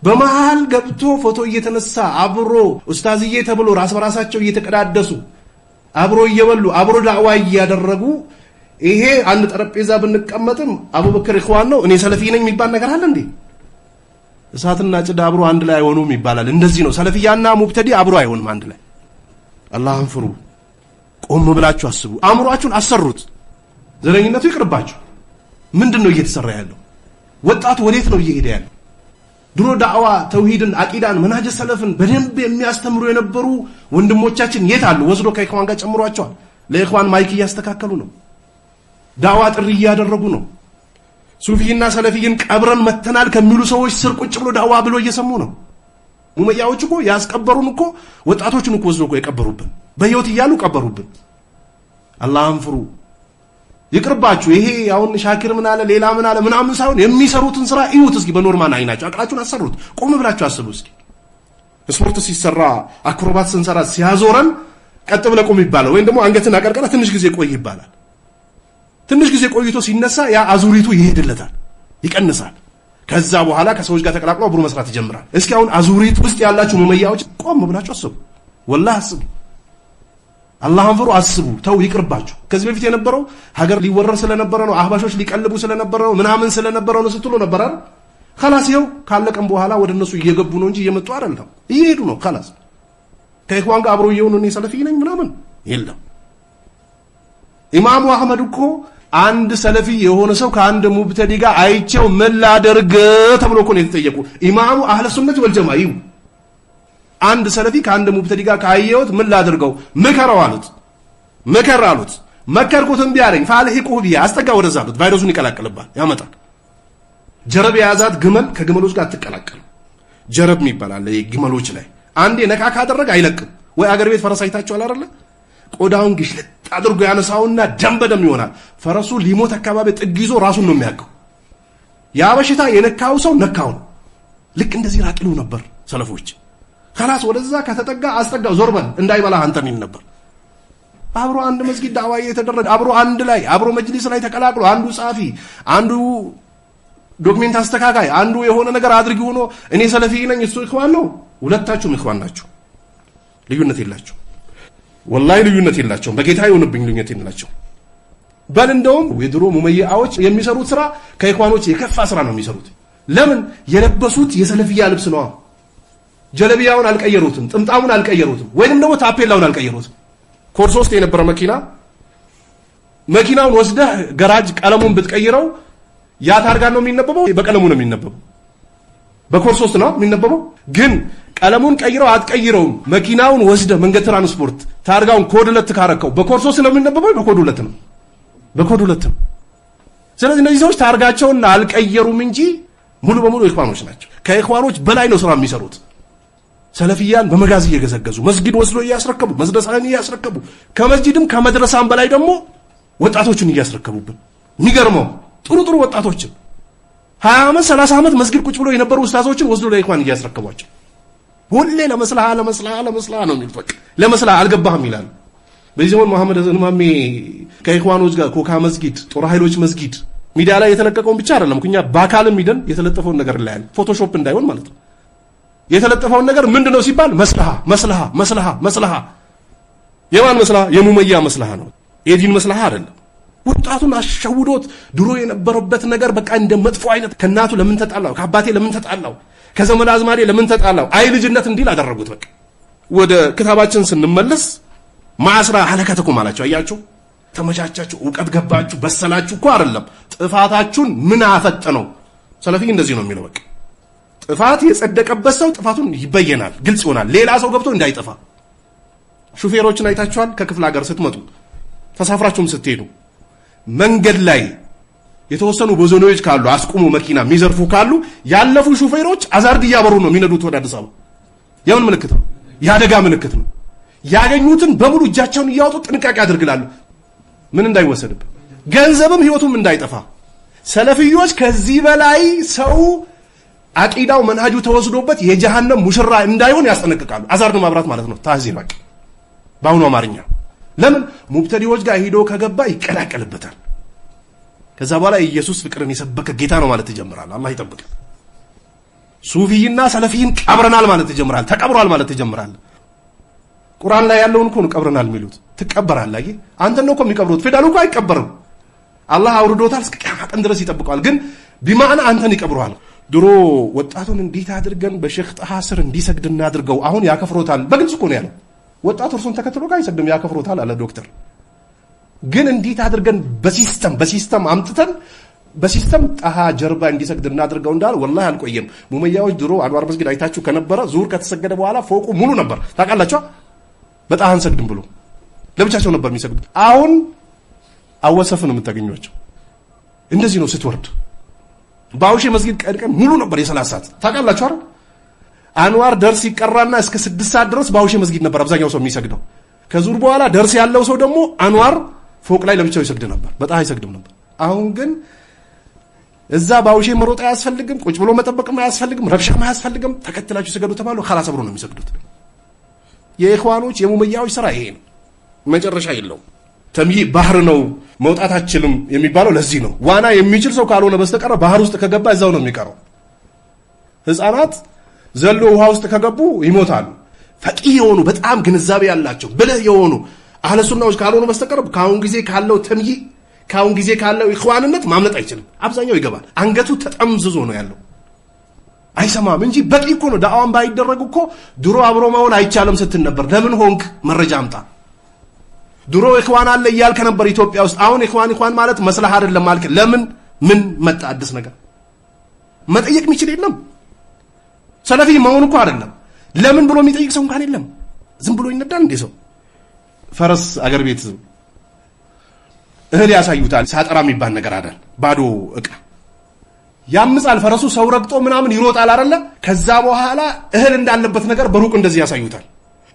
በመሃል ገብቶ ፎቶ እየተነሳ አብሮ ኡስታዝዬ ተብሎ ራስ በራሳቸው እየተቀዳደሱ አብሮ እየበሉ አብሮ ዳዕዋ እያደረጉ ይሄ አንድ ጠረጴዛ ብንቀመጥም አቡበክር ኢኽዋን ነው እኔ ሰለፊ ነኝ የሚባል ነገር አለ እንዴ እሳትና ጭድ አብሮ አንድ ላይ አይሆኑም ይባላል እንደዚህ ነው ሰለፊያና ሙብተዲ አብሮ አይሆንም አንድ ላይ አላህን ፍሩ ቆም ብላችሁ አስቡ አእምሮአችሁን አሰሩት ዘረኝነቱ ይቅርባችሁ ምንድነው እየተሰራ ያለው ወጣቱ ወዴት ነው እየሄደ ያለው ድሮ ዳዕዋ ተውሂድን አቂዳን መንሃጅ ሰለፍን በደንብ የሚያስተምሩ የነበሩ ወንድሞቻችን የት አሉ ወስዶ ከኢኽዋን ጋር ጨምሯቸዋል ለኢኽዋን ማይክ እያስተካከሉ ነው ዳዕዋ ጥሪ እያደረጉ ነው ሱፊይና ሰለፊይን ቀብረን መተናል ከሚሉ ሰዎች ስር ቁጭ ብሎ ዳዋ ብሎ እየሰሙ ነው። ሙመያዎች እኮ ያስቀበሩን እኮ ወጣቶችን እኮ ወስዶ እኮ የቀበሩብን በህይወት እያሉ ቀበሩብን። አላህን ፍሩ፣ ይቅርባችሁ። ይሄ አሁን ሻኪር ምን አለ ሌላ ምን አለ ምናምን ሳይሆን የሚሰሩትን ስራ እዩት እስኪ። በኖርማል አይናችሁ አቅላችሁን አሰሩት። ቆም ብላችሁ አስቡ እስኪ። ስፖርት ሲሰራ አክሮባት ስንሰራ ሲያዞረን ቀጥ ብለ ቆም ይባላል፣ ወይም ደግሞ አንገትን አቀርቀረ ትንሽ ጊዜ ቆይ ይባላል። ትንሽ ጊዜ ቆይቶ ሲነሳ ያ አዙሪቱ ይሄድለታል፣ ይቀንሳል። ከዛ በኋላ ከሰዎች ጋር ተቀላቅሎ አብሮ መስራት ይጀምራል። እስኪ አሁን አዙሪት ውስጥ ያላችሁ ሙመያዎች ቆም ብላችሁ አስቡ። ወላሂ አስቡ፣ አላህን ፍሩ፣ አስቡ። ተው ይቅርባችሁ። ከዚህ በፊት የነበረው ሀገር ሊወረር ስለነበረ ነው፣ አህባሾች ሊቀልቡ ስለነበረ ነው፣ ምናምን ስለነበረ ነው ስትሉ ነበር አይደል? خلاص ይኸው ካለቀም በኋላ ወደ እነሱ እየገቡ ነው እንጂ እየመጡ አይደለም፣ እየሄዱ ነው። خلاص ከኢኽዋን ጋር አብሮ እየሆኑ ነው ሰለፊ ነኝ ምናምን የለም። ኢማሙ አህመድ እኮ አንድ ሰለፊ የሆነ ሰው ከአንድ ሙብተዲ ጋር አይቼው ምን ላደርግ ተብሎ እኮ ነው የተጠየቁ። ኢማሙ አህለ ሱነት ወልጀማ ይው አንድ ሰለፊ ከአንድ ሙብተዲ ጋር ካየሁት ምን ላደርገው ምከረው አሉት። ምከር አሉት። መከርኩት እምቢ አለኝ። ፋልሂቁ ቢያ አስጠጋ ወደዛ አሉት። ቫይረሱን ይቀላቅልባል ያመጣል። ጀረብ የያዛት ግመል ከግመሎች ጋር አትቀላቀልም። ጀረብ ይባላል ግመሎች ላይ አንዴ ነካ ካደረገ አይለቅም። ወይ አገር ቤት ፈረስ አይታችኋል አይደለ? ቆዳውን ግሽልጥ አድርጎ ያነሳውና ደም በደም ይሆናል። ፈረሱ ሊሞት አካባቢ ጥግ ይዞ ራሱን ነው የሚያቀው። ያ በሽታ የነካው ሰው ነካው ነው። ልክ እንደዚህ ራቂሉ ነበር ሰለፎች። خلاص ወደዛ ከተጠጋ አስጠጋው፣ ዞር በል እንዳይበላ አንተን ይል ነበር። አብሮ አንድ መስጊድ ዳዋ የተደረገ አብሮ አንድ ላይ አብሮ መጅሊስ ላይ ተቀላቅሎ አንዱ ጻፊ፣ አንዱ ዶክሜንት አስተካካይ፣ አንዱ የሆነ ነገር አድርጊ ሆኖ እኔ ሰለፊ ነኝ እሱ ኢኽዋን ነው። ሁለታችሁም ኢኽዋን ናችሁ። ልዩነት የላችሁ። ወላሂ ልዩነት የላቸው። በጌታ ይሁንብኝ ልዩነት የላቸው። በል እንደውም የድሮ ሙመያዎች የሚሰሩት ስራ ከኢኽዋኖች የከፋ ስራ ነው የሚሰሩት። ለምን? የለበሱት የሰለፊያ ልብስ ነው። ጀለቢያውን አልቀየሩትም፣ ጥምጣሙን አልቀየሩትም፣ ወይንም ደግሞ ታፔላውን አልቀየሩትም። ኮርስ ውስጥ የነበረ መኪናውን ወስደህ ገራጅ ቀለሙን ብትቀይረው ያ ታርጋ ነው የሚነበበው፣ በቀለሙ ነው የሚነበበው። በኮርስ ውስጥ ነው የሚነበበው። ግን ቀለሙን ቀይረው አትቀይረውም። መኪናውን ወስደህ መንገድ ትራንስፖርት ታርጋውን ኮድ 2 ካረከው በኮርስ ውስጥ ነው የሚነበበው፣ በኮድ 2 ነው። በኮድ 2 ነው። ስለዚህ እነዚህ ሰዎች ታርጋቸውን አልቀየሩም እንጂ ሙሉ በሙሉ ኢኽዋኖች ናቸው። ከኢኽዋኖች በላይ ነው ስራ የሚሰሩት። ሰለፊያን በመጋዝ እየገዘገዙ መስጊድ ወስዶ እያስረከቡ፣ መድረሳን እያስረከቡ፣ ከመስጊድም ከመድረሳም በላይ ደግሞ ወጣቶችን እያስረከቡብን። የሚገርመው ጥሩ ወጣቶችን 20 ዓመት 30 ዓመት መስጊድ ቁጭ ብሎ የነበሩ ኡስታዞችን ወስዶ ለኢኽዋን እያስረከቧቸው። ሁሌ ለመስላሃ ነው የሚሉት። በቃ ለመስላሃ አልገባህም ይላል። በዚህ ዘመን መሐመድ እማሜ ከኢኽዋኖች ጋር ኮካ መስጊድ፣ ጦር ኃይሎች መስጊድ ሚዲያ ላይ የተለቀቀውን ብቻ አይደለም እኛ በአካልም ሂደን የተለጠፈውን ነገር ላይ ፎቶሾፕ እንዳይሆን ማለት ነው። የተለጠፈውን ነገር ምንድነው ሲባል መስላሃ የማን መስላሃ? የሙመያ መስላሃ ነው። የዲን መስላሃ አይደለም። ወጣቱን አሸውዶት ድሮ የነበረበት ነገር በቃ እንደ መጥፎ አይነት ከናቱ ለምን ተጣላው፣ ከአባቴ ለምን ተጣላው፣ ከዘመድ አዝማዴ ለምን ተጣላው፣ አይ ልጅነት እንዲል አደረጉት። በቃ ወደ ክታባችን ስንመለስ ማስራ ሐለከተኩም አላችሁ። አያችሁ፣ ተመቻቻችሁ፣ ዕውቀት ገባችሁ፣ በሰላችሁ እኮ አይደለም። ጥፋታችሁን ምን አፈጠነው? ሰለፊ እንደዚህ ነው የሚለው። በቃ ጥፋት የጸደቀበት ሰው ጥፋቱን ይበየናል፣ ግልጽ ይሆናል። ሌላ ሰው ገብቶ እንዳይጠፋ። ሹፌሮችን አይታችኋል? ከክፍለ ሀገር ስትመጡ ተሳፍራችሁም ስትሄዱ መንገድ ላይ የተወሰኑ ቦዘኖች ካሉ አስቁሙ፣ መኪና የሚዘርፉ ካሉ ያለፉ ሹፌሮች አዛርድ እያበሩ ነው የሚነዱት ወደ አዲስ አበባ። የምን ምልክት ነው? የአደጋ ምልክት ነው። ያገኙትን በሙሉ እጃቸውን እያወጡ ጥንቃቄ አድርግላሉ፣ ምን እንዳይወሰድብህ፣ ገንዘብም ህይወቱም እንዳይጠፋ። ሰለፊዮች ከዚህ በላይ ሰው አቂዳው መንሃጁ ተወስዶበት የጀሃነም ሙሽራ እንዳይሆን ያስጠነቅቃሉ። አዛርድ ማብራት ማለት ነው ታህዚር። በቃ በአሁኑ አማርኛ ለምን ሙብተዲዎች ጋር ሄዶ ከገባ ይቀላቀልበታል። ከዛ በኋላ ኢየሱስ ፍቅርን የሰበከ ጌታ ነው ማለት ይጀምራል። አላህ ይጠብቃል። ሱፊይና ሰለፊይን ቀብረናል ማለት ይጀምራል። ተቀብሯል ማለት ይጀምራል። ቁርአን ላይ ያለውን እኮ ነው ቀብረናል የሚሉት። ትቀበራለህ። አይ አንተ ነው እኮ የሚቀብሩት። ፊደሉ እኮ አይቀበርም። አላህ አውርዶታል፣ እስከ ቂያማ ቀን ድረስ ይጠብቀዋል። ግን ቢማዕና አንተን ይቀብሩሃል። ድሮ ወጣቱን እንዴት አድርገን በሼክ ጣሃ ስር እንዲሰግድ እናድርገው፣ አሁን ያከፍሮታል። በግልጽ እኮ ነው ያለው። ወጣቱ እርሱን ተከትሎ ጋር አይሰግድም፣ ያከፍሮታል አለ ዶክተር። ግን እንዴት አድርገን በሲስተም አምጥተን በሲስተም ጣሃ ጀርባ እንዲሰግድ እናድርገው እንዳል ወላሂ አልቆየም። ሙመያዎች ድሮ አንዋር መስጊድ አይታችሁ ከነበረ ዙር ከተሰገደ በኋላ ፎቁ ሙሉ ነበር። ታውቃላችሁ? በጣሃ አንሰግድም ብሎ ለብቻቸው ነበር የሚሰግዱት። አሁን አወሰፍ ነው የምታገኙቸው። እንደዚህ ነው ስትወርድ ባውሼ መስጊድ ቀን ሙሉ ነበር የ30 ሰዓት ታውቃላችሁ አይደል? አንዋር ደርስ ይቀራና እስከ 6 ሰዓት ድረስ ባውሼ መስጊድ ነበር አብዛኛው ሰው የሚሰግደው። ከዙር በኋላ ደርስ ያለው ሰው ደግሞ አንዋር ፎቅ ላይ ለብቻው ይሰግድ ነበር፣ በጣም ይሰግድም ነበር። አሁን ግን እዛ ባውሼ መሮጥ አያስፈልግም፣ ቁጭ ብሎ መጠበቅም አያስፈልግም፣ ረብሻም አያስፈልግም። ተከትላችሁ ሰገዱ ተባሉ خلاص አብሮ ነው የሚሰግዱት። የኢኽዋኖች የሙመያዎች ስራ ይሄ ነው፣ መጨረሻ የለውም። ተምይ ባህር ነው መውጣት አችልም የሚባለው ለዚህ ነው። ዋና የሚችል ሰው ካልሆነ በስተቀር ባህር ውስጥ ከገባ እዛው ነው የሚቀረው። ህፃናት ዘሎ ውሃ ውስጥ ከገቡ ይሞታሉ። ፈቂህ የሆኑ በጣም ግንዛቤ ያላቸው ብልህ የሆኑ አህለ ሱናዎች ካልሆኑ በስተቀር ካሁን ጊዜ ካለው ተምይ ካሁን ጊዜ ካለው ኢኽዋንነት ማምለጥ አይችልም። አብዛኛው ይገባል። አንገቱ ተጠምዝዞ ነው ያለው፣ አይሰማም እንጂ በቂ እኮ ነው። ዳዕዋን ባይደረግ እኮ ድሮ አብሮ መሆን አይቻልም ስትል ነበር። ለምን ሆንክ? መረጃ አምጣ። ድሮ ኢኽዋን አለ እያልከ ነበር ኢትዮጵያ ውስጥ። አሁን ኢኽዋን ማለት መስላህ አይደለም ማለት ለምን? ምን መጣ አዲስ ነገር? መጠየቅ የሚችል የለም። ሰለፊ መሆን እኮ አይደለም ለምን ብሎ የሚጠይቅ ሰው እንኳን የለም። ዝም ብሎ ይነዳል እንዴ ሰው? ፈረስ አገር ቤት እህል ያሳዩታል። ሳጠራ የሚባል ነገር አይደል፣ ባዶ እቃ ያምጻል። ፈረሱ ሰው ረግጦ ምናምን ይሮጣል አይደለ? ከዛ በኋላ እህል እንዳለበት ነገር በሩቅ እንደዚህ ያሳዩታል።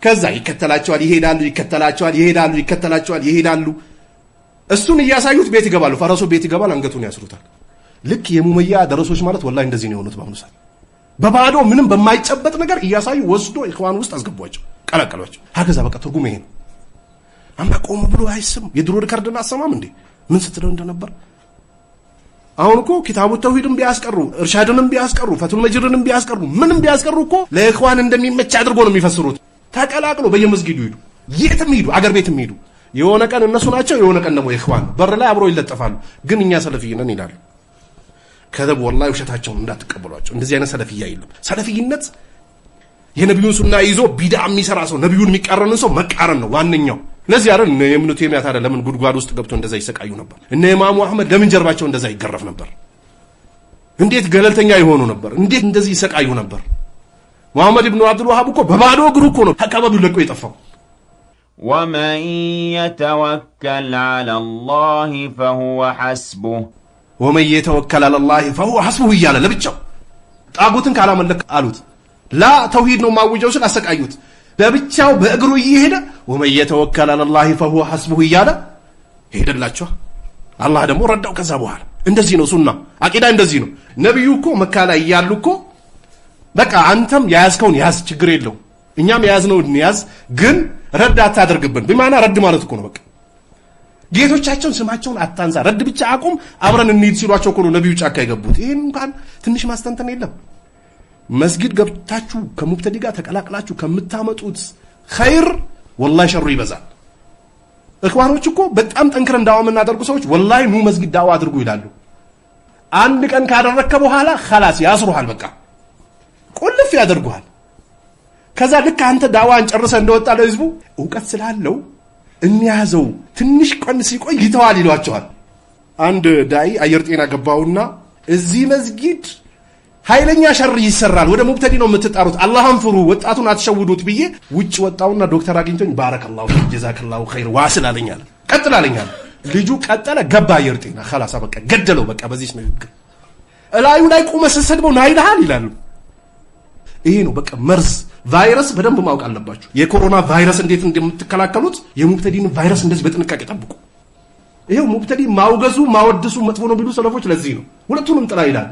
ከዛ ይከተላቸዋል፣ ይሄዳሉ፣ ይከተላቸዋል፣ ይሄዳሉ፣ ይከተላቸዋል፣ ይሄዳሉ። እሱን እያሳዩት ቤት ይገባሉ። ፈረሱ ቤት ይገባል፣ አንገቱን ያስሩታል። ልክ የሙመያ ደረሶች ማለት ወላሂ እንደዚህ ነው የሆኑት በአሁኑ ሰዓት። በባዶ ምንም በማይጨበጥ ነገር እያሳዩ ወስዶ ኢኽዋን ውስጥ አስገቧቸው፣ ቀላቀሏቸው። ሀገዛ በቃ ትርጉም ይሄ ነው። አማ ቆም ብሎ አይስም። የድሮ ሪከርድን አሰማም እንዴ ምን ስትለው እንደነበር። አሁን እኮ ኪታቡ ተውሂድን ቢያስቀሩ፣ እርሻድንም ቢያስቀሩ፣ ፈቱል መጅርንም ቢያስቀሩ፣ ምንም ቢያስቀሩ እኮ ለኢኽዋን እንደሚመች አድርጎ ነው የሚፈስሩት። ተቀላቅሎ በየመስጊዱ ሂዱ፣ የትም ሂዱ፣ አገር ቤትም ሂዱ። የሆነ ቀን እነሱ ናቸው፣ የሆነ ቀን ደግሞ ኢኽዋን በር ላይ አብሮ ይለጠፋሉ። ግን እኛ ሰለፊይ ነን ይላሉ። ከደብ ወላሂ ውሸታቸውን እንዳትቀበሏቸው። እንደዚህ አይነት ሰለፊያ የለም። ሰለፊይነት የነብዩን ሱና ይዞ ቢድዓ የሚሰራ ሰው፣ ነብዩን የሚቃረንን ሰው መቃረን ነው ዋነኛው። ለዚህ አይደል እነ ኢብኑ ተይሚያ ታዲያ ለምን ጉድጓድ ውስጥ ገብቶ እንደዛ ይሰቃዩ ነበር? እነ ኢማሙ አህመድ ለምን ጀርባቸው እንደዛ ይገረፍ ነበር? እንዴት ገለልተኛ ይሆኑ ነበር? እንዴት እንደዚህ ይሰቃዩ ነበር? ሙሐመድ ኢብኑ አብዱል ወሃብ እኮ በባዶ እግሩ እኮ ነው አካባቢው ለቆ የጠፋው። ومن يتوكل على الله فهو حسبه ومن يتوكل على الله فهو حسبه እያለ ለብቻው ጣጉትን ካላመለክ አሉት። ላ ተውሂድ ነው ማውጀው ስለ አሰቃዩት። ለብቻው በእግሩ እየሄደ ومن يتوكل على الله فهو حسبه እያለ ሄደላችሁ። አላህ ደግሞ ረዳው። ከዛ በኋላ እንደዚህ ነው ሱና አቂዳ እንደዚህ ነው። ነብዩ እኮ መካ ላይ ያሉ እኮ በቃ አንተም ያያዝከውን ያዝ ችግር የለው፣ እኛም ያያዝነውን ያዝ፣ ግን ረድ አታደርግብን። በማና ረድ ማለት እኮ ነው በቃ ጌቶቻቸውን ስማቸውን አታንሳ፣ ረድ ብቻ አቁም፣ አብረን እንሂድ ሲሏቸው እኮ ነው ነብዩ ጫካ የገቡት። ይሄን እንኳን ትንሽ ማስተንተን የለም። መስጊድ ገብታችሁ ከሙብተዲ ጋር ተቀላቅላችሁ ከምታመጡት ኸይር ወላሂ ሸሩ ይበዛል። ኢኽዋኖች እኮ በጣም ጠንክረን ዳዋ የምናደርጉ ሰዎች ወላሂ ኑ መስጊድ ዳዋ አድርጉ ይላሉ። አንድ ቀን ካደረከ በኋላ خلاص ያስሩሃል፣ በቃ ቁልፍ ያደርጉሃል። ከዛ ልክ አንተ ዳዋን ጨርሰህ እንደወጣ ለህዝቡ ዕውቀት ስላለው እንያዘው ትንሽ ቀን ሲቆይ ይተዋል ይሏቸዋል። አንድ ዳይ አየር ጤና ገባውና እዚህ መስጊድ ኃይለኛ ሸር ይሰራል፣ ወደ ሙብተዲ ነው የምትጣሩት፣ አላህን ፍሩ፣ ወጣቱን አትሸውዱት ብዬ ውጭ ወጣውና ዶክተር አግኝቶኝ ባረከላሁ ጀዛከላሁ ኸይር ዋስል አለኛል። ቀጥል አለኛል። ልጁ ቀጠለ፣ ገባ አየር ጤና خلاص በቃ ገደለው። በቃ በዚህ ንግግር እላዩ ላይ ቆመ ሰሰድበው ናይልሃል ይላሉ። ይሄ ነው በቃ መርዝ ቫይረስ በደንብ ማወቅ አለባችሁ። የኮሮና ቫይረስ እንዴት እንደምትከላከሉት የሙብተዲን ቫይረስ እንደዚህ በጥንቃቄ ጠብቁ። ይሄው ሙብተዲ ማውገዙ ማወደሱ መጥፎ ነው ቢሉ ሰለፎች ለዚህ ነው ሁለቱንም ጥላ ይላል።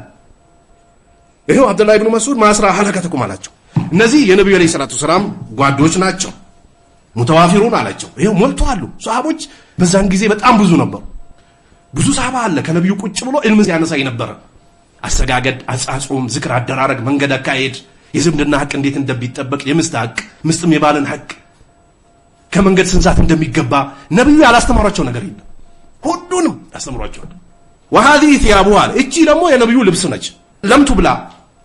ይሄው አብዱላህ ኢብኑ መስዑድ ማስራ ሐለከተኩም አላቸው። እነዚህ የነብዩ አለይሂ ሰላቱ ሰላም ጓዶች ናቸው፣ ሙተዋፊሩን አላቸው። ይሄው ሞልቶ አሉ ሷሃቦች። በዛን ጊዜ በጣም ብዙ ነበሩ። ብዙ ሷሃባ አለ ከነብዩ ቁጭ ብሎ ኢልም ያነሳይ ነበር። አሰጋገድ፣ አጻጾም፣ ዝክር አደራረግ፣ መንገድ አካሄድ፣ የዝምድና ሐቅ እንዴት እንደሚጠበቅ፣ የምስት ሐቅ፣ ምስትም የባልን ሐቅ፣ ከመንገድ ስንዛት እንደሚገባ ነብዩ ያላስተማሯቸው ነገር የለም። ሁሉንም ያስተምሯቸዋል። وهذه ثيابها እቺ ደግሞ የነብዩ ልብስ ነች። ለምቱ ብላ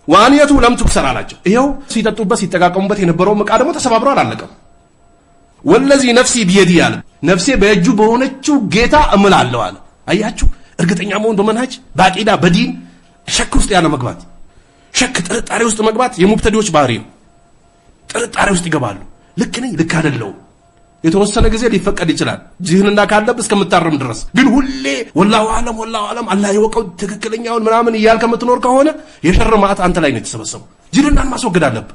ዋንየቱ ለምቱ ሰራላቸው። ይሄው ሲጠጡበት ሲጠቃቀሙበት የነበረው ዕቃ ደግሞ ተሰባብሮ አላለቀም። ወለዚ ነፍሲ ቢየዲ ያለ ነፍሴ በእጁ በሆነችው ጌታ እምላለሁ አለ። አያችሁ እርግጠኛ መሆን በመንሃጅ በአቂዳ በዲን ሸክ ውስጥ ያለ መግባት፣ ሸክ ጥርጣሬ ውስጥ መግባት የሙብተዲዎች ባህሪ ነው። ጥርጣሬ ውስጥ ይገባሉ። ልክ ነኝ ልክ አይደለም። የተወሰነ ጊዜ ሊፈቀድ ይችላል ጅህልና ካለብ እስከምታረም ድረስ ግን ሁሌ ወላሁ አለም አላህ ይወቀው ትክክለኛውን ምናምን ይያል ከመትኖር ከሆነ የሸር ማአት አንተ ላይ ነው የተሰበሰበው ጅህልናን ማስወገድ አለብ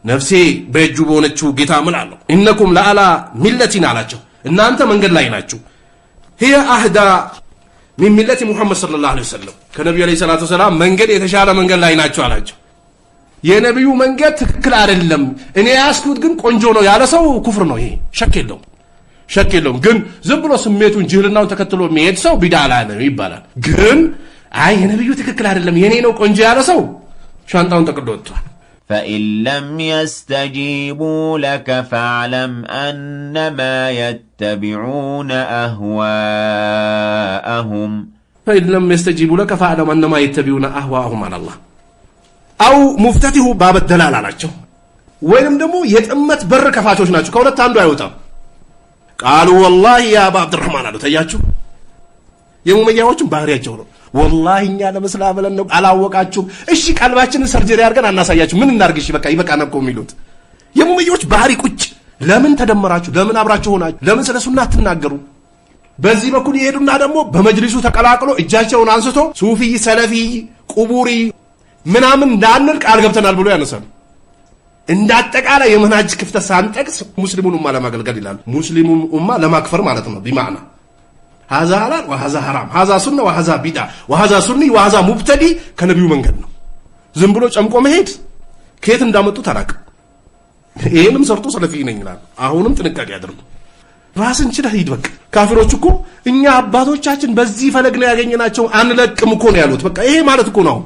ነፍሴ በእጁ በሆነችው ጌታ እምላለሁ ኢነኩም ለአላ ሚለቲን አላቸው እናንተ መንገድ ላይ ናችሁ هي اهدى من ملة محمد صلى الله عليه وسلم ከነብዩ አለይሂ ሰላቱ ሰላም መንገድ የተሻለ መንገድ ላይ ናችሁ አላቸው የነብዩ መንገድ ትክክል አይደለም እኔ ያስኩት ግን ቆንጆ ነው ያለ ሰው ኩፍር ነው ይሄ ሸክ የለውም ግን ዝም ብሎ ስሜቱን ጅህልናውን ተከትሎ የሚሄድ ሰው ቢድዓ ላይ ነው ይባላል ግን አይ የነብዩ ትክክል አይደለም የኔ ነው ቆንጆ ያለ ሰው ሻንጣውን ተቀዶ ወጥቷል فإن لم يستجيبوا لك فاعلم أنما يتبعون أهواءهم فإن لم يستجيبوا لك فاعلم أنما يتبعون أهواءهم على الله أو مفتته باب الدلال على ወይንም ደግሞ የጥመት በር ከፋቾች ናቸው ከሁለት አንዱ አይወጣም قالوا والله يا ابا عبد الرحمن አሉ ታያችሁ የሙመያዎችን ባህሪያቸው ነው والله እኛ ለመስላም ብለን ነው አላወቃችሁ እሺ ቀልባችንን ሰርጀሪ አድርገን አናሳያችሁ ምን እናርግሽ በቃ ይበቃና እኮ የሚሉት የሙመያዎች ባህሪ ቁጭ ለምን ተደመራችሁ ለምን አብራችሁ ሆናችሁ ለምን ስለ ሱና አትናገሩ በዚህ በኩል ይሄዱና ደግሞ በመጅሊሱ ተቀላቅሎ እጃቸውን አንስቶ ሱፊ ሰለፊ ቁቡሪ ምናምን እንዳንል ቃል ገብተናል ብሎ ያነሳሉ እንዳጠቃላይ የመናጅ ክፍተት ሳንጠቅስ ሙስሊሙን ኡማ ለማገልገል ይላሉ ሙስሊሙን ኡማ ለማክፈር ማለት ነው بمعنى هذا حلال وهذا حرام هذا سنة وهذا بدعة وهذا سني وهذا مبتدي ከነብዩ መንገድ ነው ዝም ብሎ ጨምቆ መሄድ ከየት እንዳመጡት አላውቅም ይሄንም ሰርቶ ሰለፊ ነኝ ይላል አሁንም ጥንቃቄ ያድርጉ ራስን ችለህ ሂድ በቃ ካፊሮች እኮ እኛ አባቶቻችን በዚህ ፈለግ ነው ያገኘናቸው አንለቅም እኮ ነው ያሉት በቃ ይሄ ማለት እኮ ነው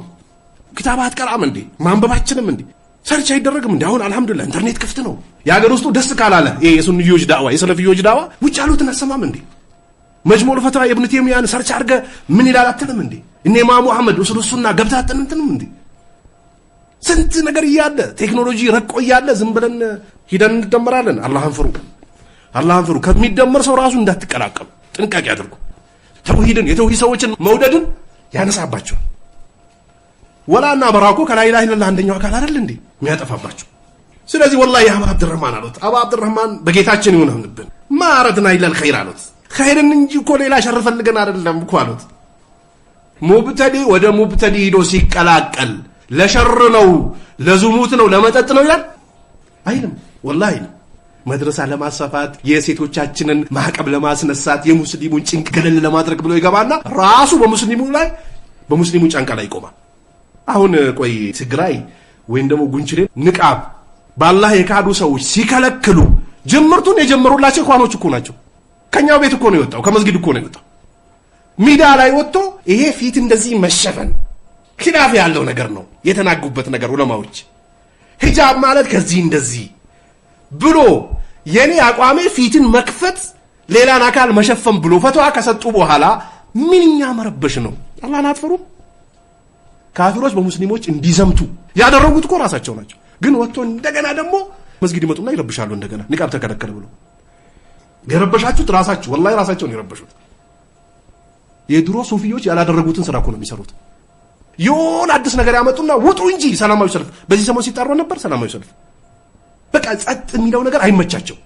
ክታባት ቀራም እንዴ ማንበባችንም እንዴ ሰርች አይደረግም እንዴ አሁን አልহামዱሊላህ ኢንተርኔት ክፍት ነው ያገር ውስጥ ደስ ካላለ ይሄ የሱንዮች ዳዋ የሰለፊዮች ዳዋ ውጭ ያሉትን አሰማም እንዴ መጅሙዕ ፈትዋ ኢብኑ ተይሚያን ሰርች አድርገ ምን ይላል አትልም እንዴ እነ ኢማሙ አህመድ ኡሱል ሱና ገብታተን እንትንም እንዴ ስንት ነገር ይያለ ቴክኖሎጂ ረቆ ይያለ ዝም ብለን ሂደን እንደመራለን አላህን ፍሩ ከሚደመር ሰው ራሱ እንዳትቀላቀሉ ጥንቃቄ አድርጉ ተውሂድን የተውሂድ ሰዎችን መውደድን ያነሳባቸው ወላና በራኩ ከላ ኢላሃ ኢላላህ አንደኛው አካል አይደል እንዴ የሚያጠፋባቸው ስለዚህ ወላሂ አባ አብዱራህማን አሉት አባ አብዱራህማን በጌታችን ይሁንብን ማረድና ኢላል ኸይር አሉት ኸይርን እንጂ እኮ ሌላ ሸር ፈልገን አይደለም እኮ አሉት ሙብተዲ ወደ ሙብተዲ ሄዶ ሲቀላቀል ለሸር ነው ለዝሙት ነው ለመጠጥ ነው ይላል አይልም ወላሂ መድረሳ ለማስፋፋት የሴቶቻችንን ማዕቀብ ለማስነሳት የሙስሊሙን ጭንቅ ገለል ለማድረግ ብሎ ይገባና ራሱ በሙስሊሙ ጫንቃ ላይ ይቆማል አሁን ቆይ ትግራይ ወይም ደግሞ ጉንችሌ ንቃብ በአላህ የካዱ ሰዎች ሲከለክሉ ጅምርቱን የጀመሩላቸው ኳኖች እኮ ናቸው ከኛው ቤት እኮ ነው የወጣው ከመስጊድ እኮ ነው የወጣው ሚዳ ላይ ወጥቶ ይሄ ፊት እንደዚህ መሸፈን ኺላፍ ያለው ነገር ነው የተናጉበት ነገር ዑለማዎች ሂጃብ ማለት ከዚህ እንደዚህ ብሎ የኔ አቋሜ ፊትን መክፈት ሌላን አካል መሸፈን ብሎ ፈትዋ ከሰጡ በኋላ ምንኛ መረበሽ ነው አላህን አትፈሩ ካፊሮች በሙስሊሞች እንዲዘምቱ ያደረጉት እኮ ራሳቸው ናቸው ግን ወጥቶ እንደገና ደግሞ መስጊድ ይመጡና ይረብሻሉ እንደገና ንቃብ ተከለከለ ብሎ ገረበሻችሁት ራሳችሁ ወላሂ ራሳቸውን ይረበሹት የድሮ ሱፊዮች ያላደረጉትን ስራ እኮ ነው የሚሰሩት የሆነ አዲስ ነገር ያመጡና ውጡ እንጂ ሰላማዊ ሰልፍ በዚህ ሰሞን ሲጣሩ ነበር ሰላማዊ ሰልፍ በቃ ጸጥ የሚለው ነገር አይመቻቸው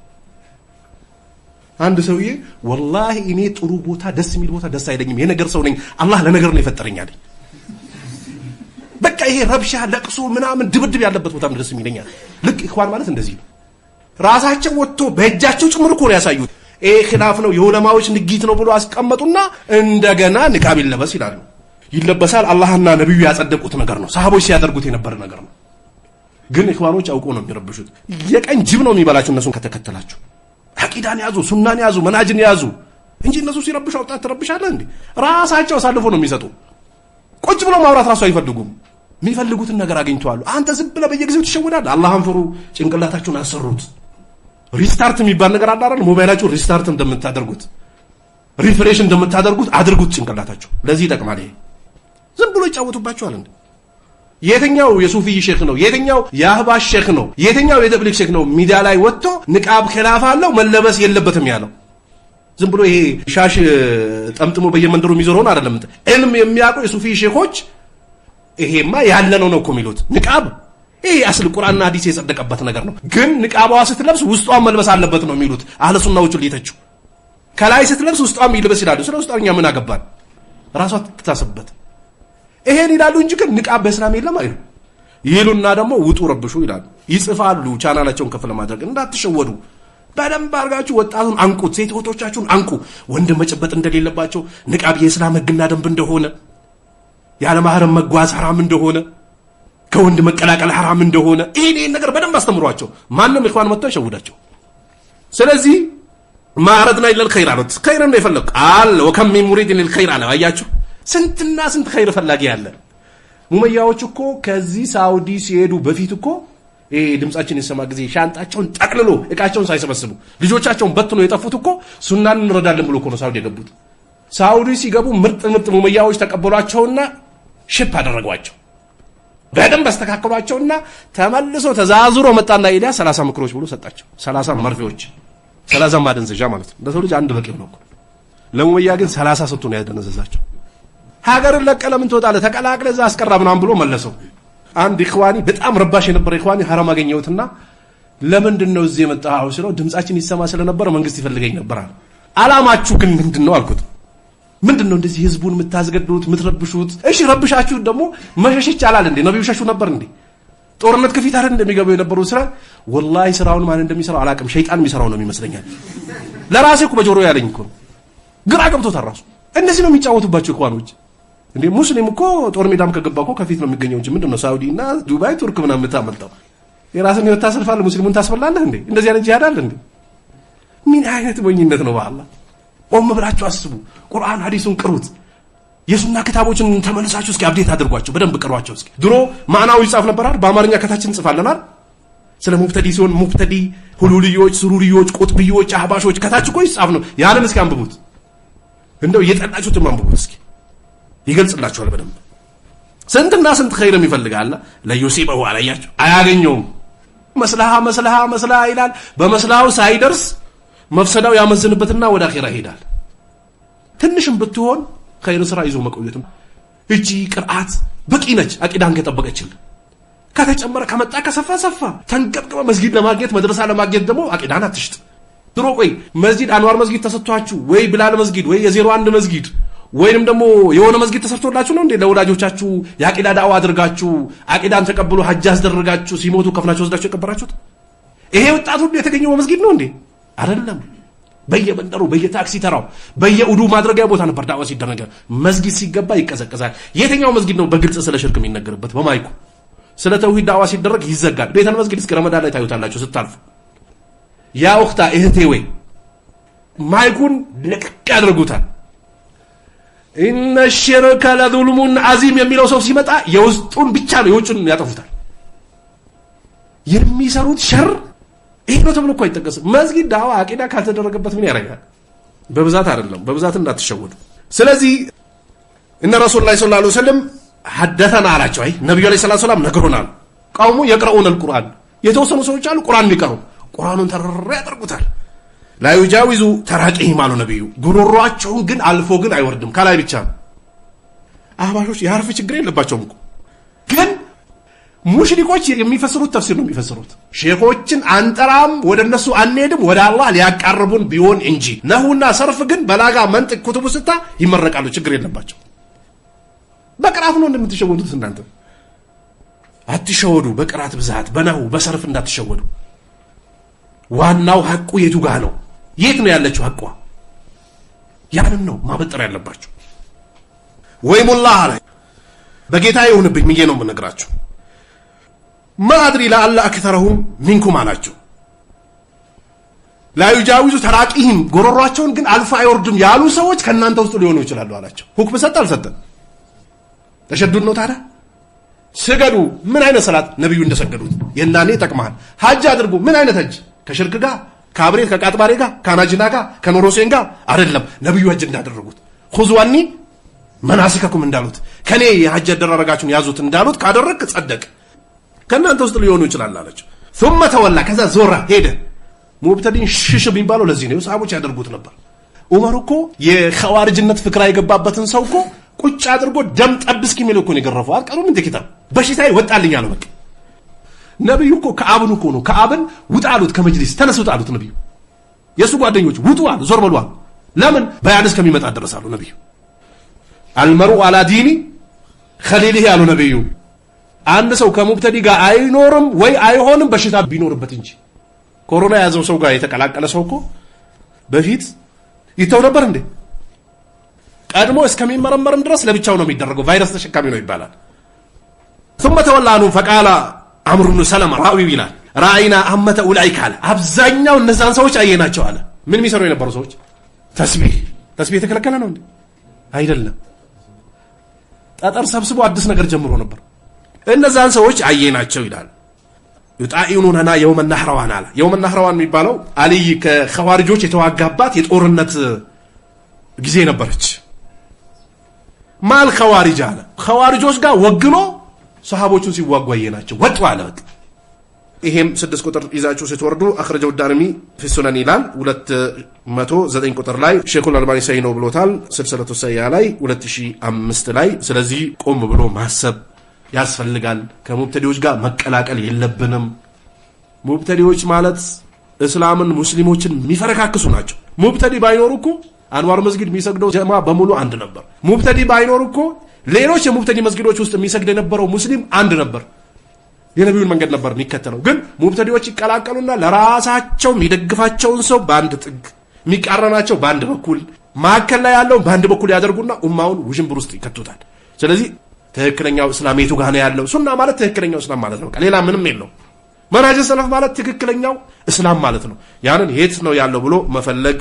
አንድ ሰውዬ ወላሂ እኔ ጥሩ ቦታ ደስ የሚል ቦታ ደስ አይለኝም የነገር ሰው ነኝ አላህ ለነገር ነው የፈጠረኝ አለኝ በቃ ይሄ ረብሻ ለቅሶ ምናምን ድብድብ ያለበት ቦታ ደስ የሚለኛል ልክ ኢኽዋን ማለት እንደዚህ ነው ራሳቸው ወጥቶ በእጃቸው ጭምር እኮ ነው ያሳዩት ይሄ ኺላፍ ነው የዑለማዎች ንግይት ነው ብሎ አስቀመጡና እንደገና ንቃብ ይለበስ ይላሉ ይለበሳል አላህና ነብዩ ያጸደቁት ነገር ነው ሰሃቦች ሲያደርጉት የነበረ ነገር ነው ግን ኢኽዋኖች አውቆ ነው የሚረብሹት የቀን ጅብ ነው የሚበላችሁ እነሱን ከተከተላችሁ አቂዳን ያዙ ሱናን ያዙ መናጅን ያዙ እንጂ እነሱ ሲረብሹ አውጣት ተረብሻለህ እንዴ ራሳቸው አሳልፎ ነው የሚሰጡ ቁጭ ብሎ ማውራት ራሱ አይፈልጉም የሚፈልጉትን ነገር አግኝተዋል አንተ ዝም ብለህ በየጊዜው ትሸውዳለህ አላህን ፍሩ ጭንቅላታችሁን አሰሩት ሪስታርት የሚባል ነገር አለ አይደል ሞባይላችሁ ሪስታርት እንደምታደርጉት ሪፍሬሽ እንደምታደርጉት አድርጉት ጭንቅላታችሁ ለዚህ ይጠቅማል ይሄ ዝም ብሎ ይጫወቱባችኋል እንዴ የትኛው የሱፊ ሼክ ነው የትኛው የአህባሽ ሼክ ነው የትኛው የደብሊክ ሼክ ነው ሚዲያ ላይ ወጥቶ ንቃብ ኺላፍ አለው መለበስ የለበትም ያለው ዝም ብሎ ይሄ ሻሽ ጠምጥሞ በየመንደሩ የሚዞረውን አይደለም ኢልም የሚያውቁ የሱፊ ሼኮች ይሄማ ያለ ነው እኮ የሚሉት ንቃብ ይሄ አስል ቁርአንና ሐዲስ የጸደቀበት ነገር ነው። ግን ንቃባዋ ስትለብስ ውስጧን መልበስ አለበት ነው የሚሉት አህለ ሱናዎቹ ሊተቹ። ከላይ ስትለብስ ውስጧን ይልበስ ይላሉ። ስለ ውስጧኛ ምን አገባን? ራሷ ትታሰብበት። ይሄን ይላሉ እንጂ ግን ንቃብ በእስላም የለም አይሉ ይሉና ደግሞ ውጡ ረብሹ ይላሉ። ይጽፋሉ ቻናላቸውን ከፍ ለማድረግ። እንዳትሸወዱ። በደንብ አድርጋችሁ ወጣቱን አንቁት፣ ሴት እህቶቻችሁን አንቁ። ወንድ መጨበጥ እንደሌለባቸው፣ ንቃብ የእስላም ህግና ደንብ እንደሆነ፣ ያለ ማህረም መጓዝ ሐራም እንደሆነ፣ ከወንድ መቀላቀል ሐራም እንደሆነ ይሄን ነገር በደንብ አስተምሯቸው። ማንም ኢኽዋን መጥቶ አይሸውዳቸው። ስለዚህ ማረድና ኢለል ኸይር አሉት። ኸይርን ነው የፈለጉ ቃል ወከም ሚን ሙሪድን ሊልኸይር አለ። አያችሁ ስንትና ስንት ኸይር ፈላጊ ያለ። ሙመያዎች እኮ ከዚህ ሳውዲ ሲሄዱ በፊት እኮ ድምጻችን የሰማ ጊዜ ሻንጣቸውን ጠቅልሎ እቃቸውን ሳይሰበስቡ ልጆቻቸውን በትኖ የጠፉት እኮ ሱናን እንረዳለን ብሎ እኮ ነው ሳውዲ የገቡት። ሳውዲ ሲገቡ ምርጥ ሙመያዎች ተቀበሏቸውና ሽፕ አደረጓቸው። በደንብ አስተካከሏቸውና ተመልሶ ተዛዝሮ መጣና ኢልያስ 30 ምክሮች ብሎ ሰጣቸው። 30 መርፌዎች 30 ማደንዘዣ ማለት ነው። ለሰው ልጅ አንድ በቂ ነው እኮ። ለሙመያ ግን 30 ሰጥቶ ነው ያደነዘዛቸው። ሀገርን ለቀለ ምን ትወጣለህ ተቀላቅለ እዛ አስቀራ ምናምን ብሎ መለሰው። አንድ ኢኽዋኒ በጣም ረባሽ የነበረ ኢኽዋኒ ሐራም አገኘሁትና ለምንድን ነው እዚህ የመጣኸው ሲለው ድምጻችን ይሰማ ስለነበር መንግስት ይፈልገኝ ነበር አለ። አላማችሁ ግን ምንድነው አልኩት። ምንድነው እንደዚህ ህዝቡን የምታስገድሉት የምትረብሹት? እሺ ረብሻችሁ ደግሞ መሸሽ ይቻላል እንዴ? ነብዩ ሸሹ ነበር እንዴ? ጦርነት ከፊት አይደል እንደሚገቡ የነበሩ ስራ ወላሂ ስራውን ማን እንደሚሰራው አላቅም። ሸይጣን የሚሰራው ነው የሚመስለኛል። ለራሴ እኮ በጆሮ ያለኝ እኮ ግራ ገብቶታል ራሱ። እነዚህ ነው የሚጫወቱባቸው ኢኽዋኖች እንዴ። ሙስሊም እኮ ጦር ሜዳም ከገባ እኮ ከፊት ነው የሚገኘው እንጂ ምንድነው ሳውዲና ዱባይ ቱርክ ምናምን የምታመልጠው? የራስን ህይወት ታሰልፋለህ፣ ሙስሊሙን ታስበላለህ እንዴ? እንደዚህ አይነት ጂሃድ አለ እንዴ? ምን አይነት ሞኝነት ነው? በአላህ ቆም ብላችሁ አስቡ። ቁርአን ሐዲሱን ቅሩት። የሱና ክታቦችን ተመልሳችሁ እስኪ አፕዴት አድርጓቸው፣ በደንብ ቅሯቸው እስኪ። ድሮ ማዕናው ይጻፍ ነበር አይደል? በአማርኛ ከታችን እንጽፋለን አይደል? ስለ ሙብተዲ ሲሆን ሙብተዲ፣ ሁሉልዮች፣ ሱሩሪዮች፣ ቁጥብዮች፣ አህባሾች ከታች እኮ ይጻፍ ነው። ያንን እስኪ አንብቡት። እንደው እየጠላችሁትም አንብቡት እስኪ። ይገልጽላችኋል በደንብ። ስንትና ስንት ኸይርም ይፈልጋል ለዩሲበው አላያችሁ አያገኘውም። መስላሃ ይላል። በመስላሃው ሳይደርስ መፍሰዳው ያመዝንበትና ወደ አኺራ ይሄዳል። ትንሽም ብትሆን ኸይር ስራ ይዞ መቆየትም እጂ ቅርአት በቂ ነች። አቂዳን ከጠበቀችል ከተጨመረ ከመጣ ከሰፋ ተንቀጥቀበ መስጊድ ለማግኘት መድረሳ ለማግኘት ደግሞ አቂዳን አትሽጥ። ድሮ ቆይ መስጊድ አንዋር መስጊድ ተሰጥቷችሁ ወይ ብላል መስጊድ ወይ የ01 መስጊድ ወይንም ደግሞ የሆነ መስጊድ ተሰርቶላችሁ ነው እንዴ ለወላጆቻችሁ የአቂዳ ዳዋ አድርጋችሁ አቂዳን ተቀብሎ ሐጅ አስደረጋችሁ ሲሞቱ ከፍናችሁ ወስዳችሁ የቀበራችሁት? ይሄ ወጣቱ የተገኘው መስጊድ ነው እንዴ? አይደለም። በየመንደሩ በየታክሲ ተራው በየኡዱ ማድረጊያ ቦታ ነበር ዳዋ ሲደረግ። መስጊድ ሲገባ ይቀዘቀዛል። የትኛው መስጊድ ነው በግልጽ ስለ ሽርክ የሚነገርበት? በማይኩ ስለ ተውሂድ ዳዋ ሲደረግ ይዘጋል። ቤተል መስጊድ እስከ ረመዳን ላይ ታዩታላችሁ ስታልፉ። ያ ወቅታ እህቴ ወይ ማይኩን ለቅቅ ያደርጉታል። ኢነ ሽርከ ለዙልሙን አዚም የሚለው ሰው ሲመጣ የውስጡን ብቻ ነው የውጭን ያጠፉታል። የሚሰሩት ሸር ይሄ ነው ተብሎ እኮ አይጠቀስም። መስጊድ ዳዋ አቂዳ ካልተደረገበት ምን ያደርጋል? በብዛት አይደለም፣ በብዛት እንዳትሸወዱ። ስለዚህ እነ ረሱላህ ሰለላሁ ዐለይሂ ወሰለም ሐደተና አላቸው። አይ ነብዩ ዐለይሂ ሰላቱ ሰላም ነግሮናል። ቀውሙ የቅረኡን አልቁርአን የተወሰኑ ሰዎች አሉ ቁርአን የሚቀሩ ቁርአኑን ተረራ ያደርጉታል። ላ ይጃዊዙ ተራቂሂም አሉ ነብዩ። ጉሮሯቸውን ግን አልፎ ግን አይወርድም፣ ከላይ ብቻ ነው። አህባሾች የሐርፍ ችግር የለባቸውም እኮ ግን ሙሽሪኮች የሚፈስሩት ተፍሲር ነው የሚፈስሩት። ሼኾችን አንጠራም ወደ እነሱ አንሄድም ወደ አላህ ሊያቃርቡን ቢሆን እንጂ ነሁና ሰርፍ ግን በላጋ መንጥቅ ኩቱቡ ስታ ይመረቃሉ፣ ችግር የለባቸው። በቅራት ነው እንደምትሸወዱት እናንተ። አትሸወዱ በቅራት ብዛት በነሁ በሰርፍ እንዳትሸወዱ። ዋናው ሐቁ የቱ ጋር ነው? የት ነው ያለችው ሐቋ? ያንን ነው ማበጠር ያለባችሁ። ወይሙላህ አለ በጌታ ይሁንብኝ ምዬ ነው የምነግራችሁ። ማድሪ ለአላ አክተረሁም ሚንኩም አላቸው። ላ ይጃዊዙ ተራቂሂም ጎሮሯቸውን ግን አልፎ አይወርድም ያሉ ሰዎች ከእናንተ ውስጥ ሊሆኑ ይችላሉ አላቸው። ሁክም ሰጠ አልሰጠም? ተሸዱድ ነው ታዲያ። ስገዱ። ምን አይነት ሰላት ነብዩ እንደሰገዱት የናኔ ይጠቅማል። ሐጅ አድርጉ። ምን አይነት ሐጅ? ከሽርክ ጋር ከአብሬት ከቃጥባሬ ጋር ከናጅና ጋር ከኖሮሴን ጋር አይደለም። ነብዩ ሐጅ እንዳደረጉት ኹዙዋኒ መናሲከኩም እንዳሉት ከኔ የሐጅ አደረጋችሁን ያዙት እንዳሉት ካደረክ ጸደቅ። ከእናንተ ውስጥ ሊሆኑ ይችላል አላቸው። ثم ተወላ ከዛ ዞራ ሄደ። ሙብተዲን ሽሽ የሚባለው ለዚህ ነው። ሰሃቦች ያደርጉት ነበር። ዑመር እኮ የኸዋርጅነት ፍክራ የገባበትን ሰው እኮ ቁጭ አድርጎ ደም ጠብ እስኪሚል እኮ ነው የገረፈው። አልቀሩም እንደ ኪታብ በሽታዬ ወጣልኝ አለው። በቃ ነብዩ እኮ ከአብን እኮ ነው ከአብን ውጣ አሉት ከመጅሊስ ተነስ ውጣ አሉት ነብዩ የሱ ጓደኞች ውጡ አሉ ዞር በሉ አሉ ለምን በያንስ ከሚመጣ ደረሳሉ ነብዩ አልመሩ አላ ዲኒ ኸሊሊሂ አሉ ነብዩ አንድ ሰው ከሙብተዲ ጋር አይኖርም ወይ አይሆንም በሽታ ቢኖርበት እንጂ ኮሮና ያዘው ሰው ጋር የተቀላቀለ ሰው እኮ በፊት ይተው ነበር እንዴ ቀድሞ እስከሚመረመርም ድረስ ለብቻው ነው የሚደረገው ቫይረስ ተሸካሚ ነው ይባላል ثم ተወላኑ فقال عمرو بن سلمة راوي ይላል راينا امه اولئك አለ አብዛኛው እነዛን ሰዎች አየናቸው አለ ምን የሚሰሩ የነበሩ ሰዎች ተስቢህ የተከለከለ ነው እንዴ አይደለም ጠጠር ሰብስቦ አዲስ ነገር ጀምሮ ነበር እነዛን ሰዎች አየናቸው ይላል يطائعوننا يوم النهروان አለ يوم النهروان የሚባለው አልይ ከኸዋሪጆች የተዋጋባት የጦርነት ጊዜ ነበረች ማል ኸዋሪጅ አለ ኸዋሪጆች ጋር ወግኖ ሰሃቦቹን ሲዋጉ አየናቸው ወጡ አለ ይሄም 6 ቁጥር ይዛችሁ ስትወርዱ አخرجው ዳርሚ في السنن ይላል 209 ቁጥር ላይ ሼኹል አልባኒ ሰይ ነው ብሎታል ስልሰለቱ ሰያ ላይ 2005 ላይ ስለዚህ ቆም ብሎ ማሰብ ያስፈልጋል ከሙብተዲዎች ጋር መቀላቀል የለብንም ሙብተዲዎች ማለት እስላምን ሙስሊሞችን የሚፈረካክሱ ናቸው ሙብተዲ ባይኖር እኮ አንዋር መስጊድ የሚሰግደው ጀማ በሙሉ አንድ ነበር ሙብተዲ ባይኖር እኮ ሌሎች የሙብተዲ መስጊዶች ውስጥ የሚሰግድ የነበረው ሙስሊም አንድ ነበር የነብዩን መንገድ ነበር የሚከተለው ግን ሙብተዲዎች ይቀላቀሉና ለራሳቸው የሚደግፋቸውን ሰው ባንድ ጥግ የሚቃረናቸው ባንድ በኩል ማከለ ያለው ባንድ በኩል ያደርጉና ኡማውን ውዥንብር ውስጥ ይከቱታል ስለዚህ ትክክለኛው እስላም የቱ ጋር ነው ያለው ሱና ማለት ትክክለኛው እስላም ማለት ነው ሌላ ምንም የለው መናጀ ሰለፍ ማለት ትክክለኛው እስላም ማለት ነው ያንን የት ነው ያለው ብሎ መፈለግ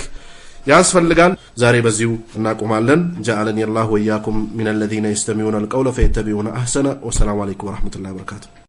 ያስፈልጋል ዛሬ በዚሁ እናቆማለን جعلني الله وإياكم من الذين يستمعون القول فيتبعون أحسنه والسلام عليكم ورحمة الله وبركاته